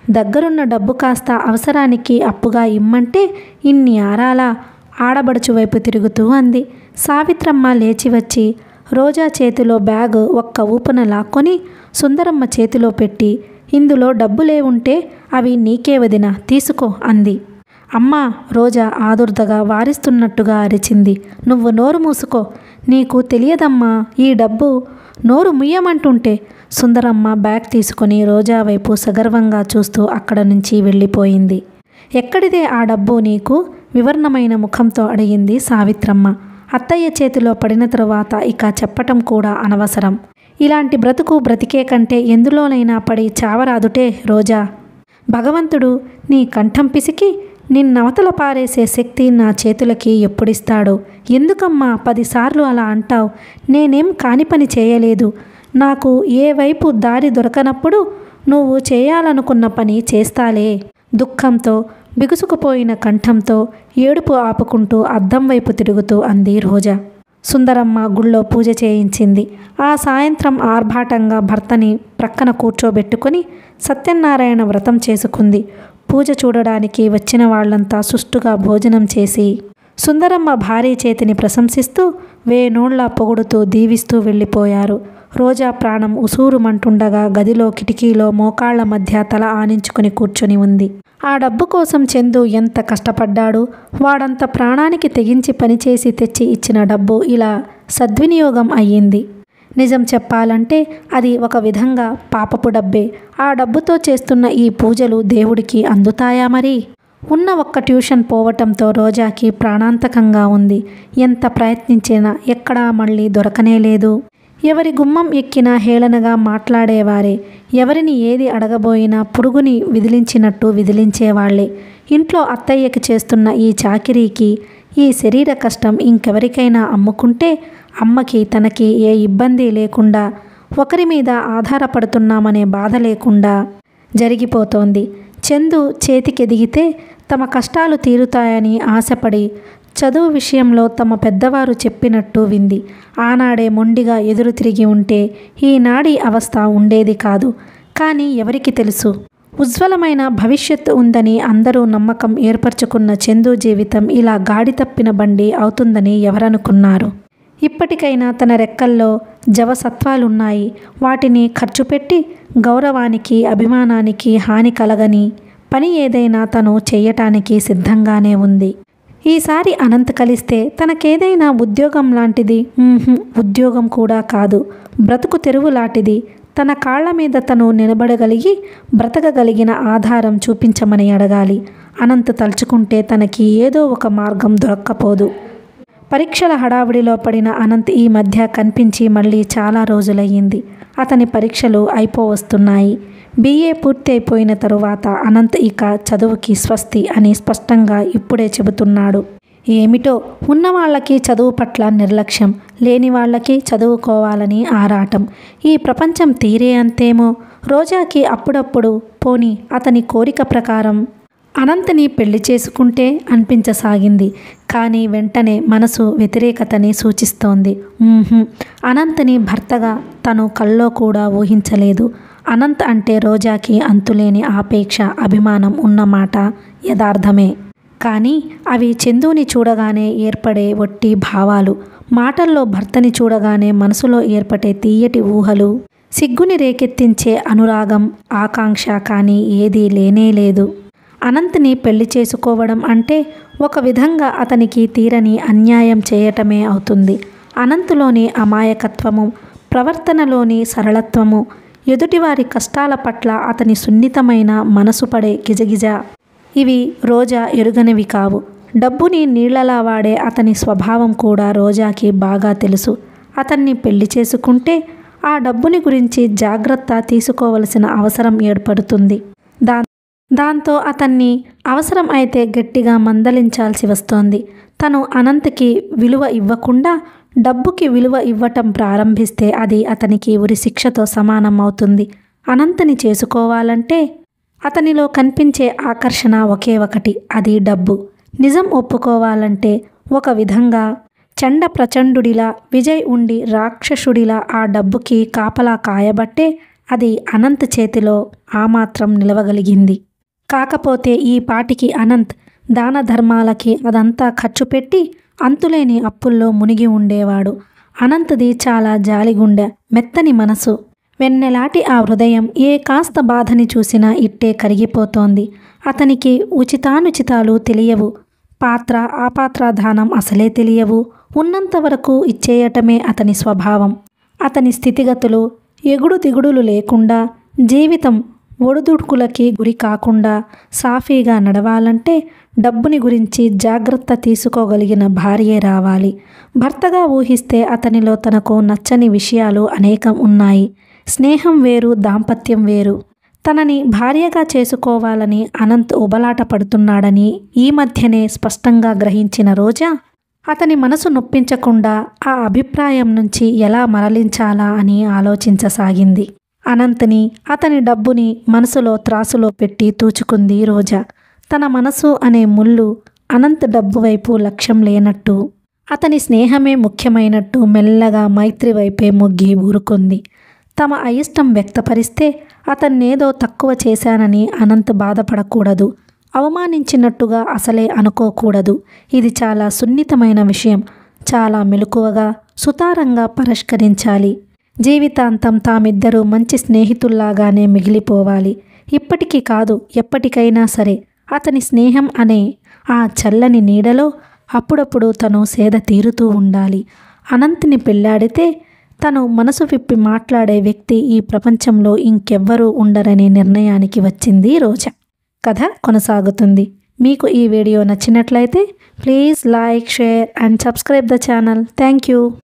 Speaker 1: దగ్గరున్న డబ్బు కాస్త అవసరానికి అప్పుగా ఇమ్మంటే ఇన్ని ఆరాలా? ఆడబడుచు వైపు తిరుగుతూ అంది. సావిత్రమ్మ లేచి వచ్చి రోజా చేతిలో బ్యాగు ఒక్క ఊపున లాక్కొని సుందరమ్మ చేతిలో పెట్టి ఇందులో డబ్బులే ఉంటే అవి నీకే వదినా, తీసుకో అంది. అమ్మా! రోజా ఆదుర్దగా వారిస్తున్నట్టుగా అరిచింది. నువ్వు నోరు మూసుకో. నీకు తెలియదమ్మా ఈ డబ్బు. నోరు ముయ్యమంటుంటే. సుందరమ్మ బ్యాగ్ తీసుకొని రోజా వైపు సగర్వంగా చూస్తూ అక్కడ నుంచి వెళ్ళిపోయింది. ఎక్కడిదే ఆ డబ్బు నీకు? వివరణమైన ముఖంతో అడిగింది సావిత్రమ్మ. అత్తయ్య చేతిలో పడిన తరువాత ఇక చెప్పటం కూడా అనవసరం. ఇలాంటి బ్రతుకు బ్రతికే కంటే ఎందులోనైనా పడి చావరాదుటే రోజా. భగవంతుడు నీ కంఠం పిసికి నిన్నవతల పారేసే శక్తి నా చేతులకి ఎప్పుడిస్తాడో. ఎందుకమ్మా 10 సార్లు అలా అంటావు? నేనేం కాని పని చేయలేదు. నాకు ఏ వైపు దారి దొరకనప్పుడు నువ్వు చేయాలనుకున్న పని చేస్తాలే. దుఃఖంతో బిగుసుకుపోయిన కంఠంతో ఏడుపు ఆపుకుంటూ అద్దం వైపు తిరుగుతూ అంది రోజా. సుందరమ్మ గుళ్ళో పూజ చేయించింది. ఆ సాయంత్రం ఆర్భాటంగా భర్తని ప్రక్కన కూర్చోబెట్టుకుని సత్యనారాయణ వ్రతం చేసుకుంది. పూజ చూడడానికి వచ్చిన వాళ్లంతా సుష్టుగా భోజనం చేసి సుందరమ్మ భారీ చేతిని ప్రశంసిస్తూ వేనోళ్ల పొగుడుతూ దీవిస్తూ వెళ్ళిపోయారు. రోజా ప్రాణం ఉసూరుమంటుండగా గదిలో కిటికీలో మోకాళ్ల మధ్య తల ఆనించుకుని కూర్చొని ఉంది. ఆ డబ్బు కోసం చందు ఎంత కష్టపడ్డాడు. వాడంత ప్రాణానికి తెగించి పనిచేసి తెచ్చి ఇచ్చిన డబ్బు ఇలా సద్వినియోగం అయ్యింది. నిజం చెప్పాలంటే అది ఒక విధంగా పాపపు డబ్బే. ఆ డబ్బుతో చేస్తున్న ఈ పూజలు దేవుడికి అందుతాయా మరి? ఉన్న ఒక్క ట్యూషన్ పోవటంతో రోజాకి ప్రాణాంతకంగా ఉంది. ఎంత ప్రయత్నించినా ఎక్కడా మళ్ళీ దొరకనే లేదు. ఎవరి గుమ్మం ఎక్కినా హేళనగా మాట్లాడేవారే. ఎవరిని ఏది అడగబోయినా పురుగుని విదిలించినట్టు విదిలించేవాళ్లే. ఇంట్లో అత్తయ్యకి చేస్తున్న ఈ చాకిరీకి ఈ శరీర కష్టం ఇంకెవరికైనా అమ్ముకుంటే అమ్మకి తనకి ఏ ఇబ్బంది లేకుండా, ఒకరి మీద ఆధారపడుతున్నామనే బాధ లేకుండా జరిగిపోతోంది. చందు చేతికెదిగితే తమ కష్టాలు తీరుతాయని ఆశపడి చదువు విషయంలో తమ పెద్దవారు చెప్పినట్టు వింది. ఆనాడే మొండిగా ఎదురు తిరిగి ఉంటే ఈనాడి అవస్థ ఉండేది కాదు. కానీ ఎవరికి తెలుసు? ఉజ్వలమైన భవిష్యత్తు ఉందని అందరూ నమ్మకం ఏర్పరచుకున్న చందు జీవితం ఇలా గాడి తప్పిన బండి అవుతుందని ఎవరనుకున్నారు? ఇప్పటికైనా తన రెక్కల్లో జవసత్వాలున్నాయి. వాటిని ఖర్చు పెట్టి గౌరవానికి అభిమానానికి హాని కలగని పని ఏదైనా తను చెయ్యటానికి సిద్ధంగానే ఉంది. ఈసారి అనంత్ కలిస్తే తనకేదైనా ఉద్యోగం లాంటిది, ఉద్యోగం కూడా కాదు, బ్రతుకు తెరువు లాంటిది, తన కాళ్ల మీద తను నిలబడగలిగి బ్రతకగలిగిన ఆధారం చూపించమని అడగాలి. అనంత్ తలుచుకుంటే తనకి ఏదో ఒక మార్గం దొరక్కపోదు. పరీక్షల హడావిడిలో పడిన అనంత్ ఈ మధ్య కనిపించి మళ్ళీ చాలా రోజులయ్యింది. అతని పరీక్షలు అయిపోవస్తున్నాయి. BA పూర్తి అయిపోయిన తరువాత అనంత్ ఇక చదువుకి స్వస్తి అని స్పష్టంగా ఇప్పుడే చెబుతున్నాడు. ఏమిటో ఉన్నవాళ్లకి చదువు పట్ల నిర్లక్ష్యం, లేని వాళ్ళకి చదువుకోవాలని ఆరాటం. ఈ ప్రపంచం తీరే అంతేమో. రోజాకి అప్పుడప్పుడు పోని అతని కోరిక ప్రకారం అనంత్ని పెళ్లి చేసుకుంటే అనిపించసాగింది. కానీ వెంటనే మనసు వ్యతిరేకతని సూచిస్తోంది. అనంత్ని భర్తగా తను కల్లో కూడా ఊహించలేదు. అనంత్ అంటే రోజాకి అంతులేని ఆపేక్ష, అభిమానం ఉన్నమాట యథార్థమే. కానీ అవి చందుని చూడగానే ఏర్పడే వట్టి భావాలు, మాటల్లో భర్తని చూడగానే మనసులో ఏర్పడే తీయటి ఊహలు, సిగ్గుని రేకెత్తించే అనురాగం, ఆకాంక్ష కానీ ఏదీ లేనేలేదు. అనంత్ని పెళ్లి చేసుకోవడం అంటే ఒక విధంగా అతనికి తీరని అన్యాయం చేయటమే అవుతుంది. అనంత్లోని అమాయకత్వము, ప్రవర్తనలోని సరళత్వము, ఎదుటివారి కష్టాల పట్ల అతని సున్నితమైన మనసు పడే గిజగిజ, ఇవి రోజా ఎరుగనివి కావు. డబ్బుని నీళ్లలా వాడే అతని స్వభావం కూడా రోజాకి బాగా తెలుసు. అతన్ని పెళ్లి చేసుకుంటే ఆ డబ్బుని గురించి జాగ్రత్త తీసుకోవలసిన అవసరం ఏర్పడుతుంది. దాంతో అతన్ని అవసరం అయితే గట్టిగా మందలించాల్సి వస్తోంది. తను అనంత్కి విలువ ఇవ్వకుండా డబ్బుకి విలువ ఇవ్వటం ప్రారంభిస్తే అది అతనికి ఉరిశిక్షతో సమానం అవుతుంది. అనంత్ని చేసుకోవాలంటే అతనిలో కనిపించే ఆకర్షణ ఒకే ఒకటి, అది డబ్బు. నిజం ఒప్పుకోవాలంటే ఒక విధంగా చండ ప్రచండుడిలా విజయ్ ఉండి రాక్షసుడిలా ఆ డబ్బుకి కాపలా కాయబట్టే అది అనంత్ చేతిలో ఆ మాత్రం నిలవగలిగింది. కాకపోతే ఈ పాటికి అనంత్ దాన ధర్మాలకి అదంతా ఖర్చు పెట్టి అంతులేని అప్పుల్లో మునిగి ఉండేవాడు. అనంత్ది చాలా జాలిగుండె, మెత్తని మనసు. వెన్నెలాటి ఆ హృదయం ఏ కాస్త బాధని చూసినా ఇట్టే కరిగిపోతోంది. అతనికి ఉచితానుచితాలు తెలియవు, పాత్ర ఆపాత్రాధానం అసలే తెలియవు. ఉన్నంతవరకు ఇచ్చేయటమే అతని స్వభావం. అతని స్థితిగతులు ఎగుడు దిగుడులు లేకుండా, జీవితం ఒడుదుడుకులకి గురి కాకుండా సాఫీగా నడవాలంటే డబ్బుని గురించి జాగ్రత్త తీసుకోగలిగిన భార్యే రావాలి. భర్తగా ఊహిస్తే అతనిలో తనకు నచ్చని విషయాలు అనేకం ఉన్నాయి. స్నేహం వేరు, దాంపత్యం వేరు. తనని భార్యగా చేసుకోవాలని అనంత్ ఉబలాట పడుతున్నాడని ఈ మధ్యనే స్పష్టంగా గ్రహించిన రోజా అతని మనసు నొప్పించకుండా ఆ అభిప్రాయం నుంచి ఎలా మరలించాలా అని ఆలోచించసాగింది. అనంత్ని, అతని డబ్బుని మనసులో త్రాసులో పెట్టి తూచుకుంది రోజా. తన మనసు అనే ముళ్ళు అనంత్ డబ్బు వైపు లక్ష్యం లేనట్టు, అతని స్నేహమే ముఖ్యమైనట్టు మెల్లగా మైత్రి వైపే మొగ్గి ఊరుకుంది. తమ అయిష్టం వ్యక్తపరిస్తే అతన్నేదో తక్కువ చేశానని అనంత్ బాధపడకూడదు, అవమానించినట్టుగా అసలే అనుకోకూడదు. ఇది చాలా సున్నితమైన విషయం. చాలా మెలకువగా, సుతారంగా పరిష్కరించాలి. జీవితాంతం తామిద్దరూ మంచి స్నేహితుల్లాగానే మిగిలిపోవాలి. ఇప్పటికీ కాదు, ఎప్పటికైనా సరే అతని స్నేహం అనే ఆ చల్లని నీడలో అప్పుడప్పుడు తను సేద తీరుతూ ఉండాలి. అనంత్ని పెళ్లాడితే తను మనసు విప్పి మాట్లాడే వ్యక్తి ఈ ప్రపంచంలో ఇంకెవ్వరూ ఉండరనే నిర్ణయానికి వచ్చింది రోజా. కథ కొనసాగుతుంది. మీకు ఈ వీడియో నచ్చినట్లయితే please like, share and subscribe the channel. Thank you.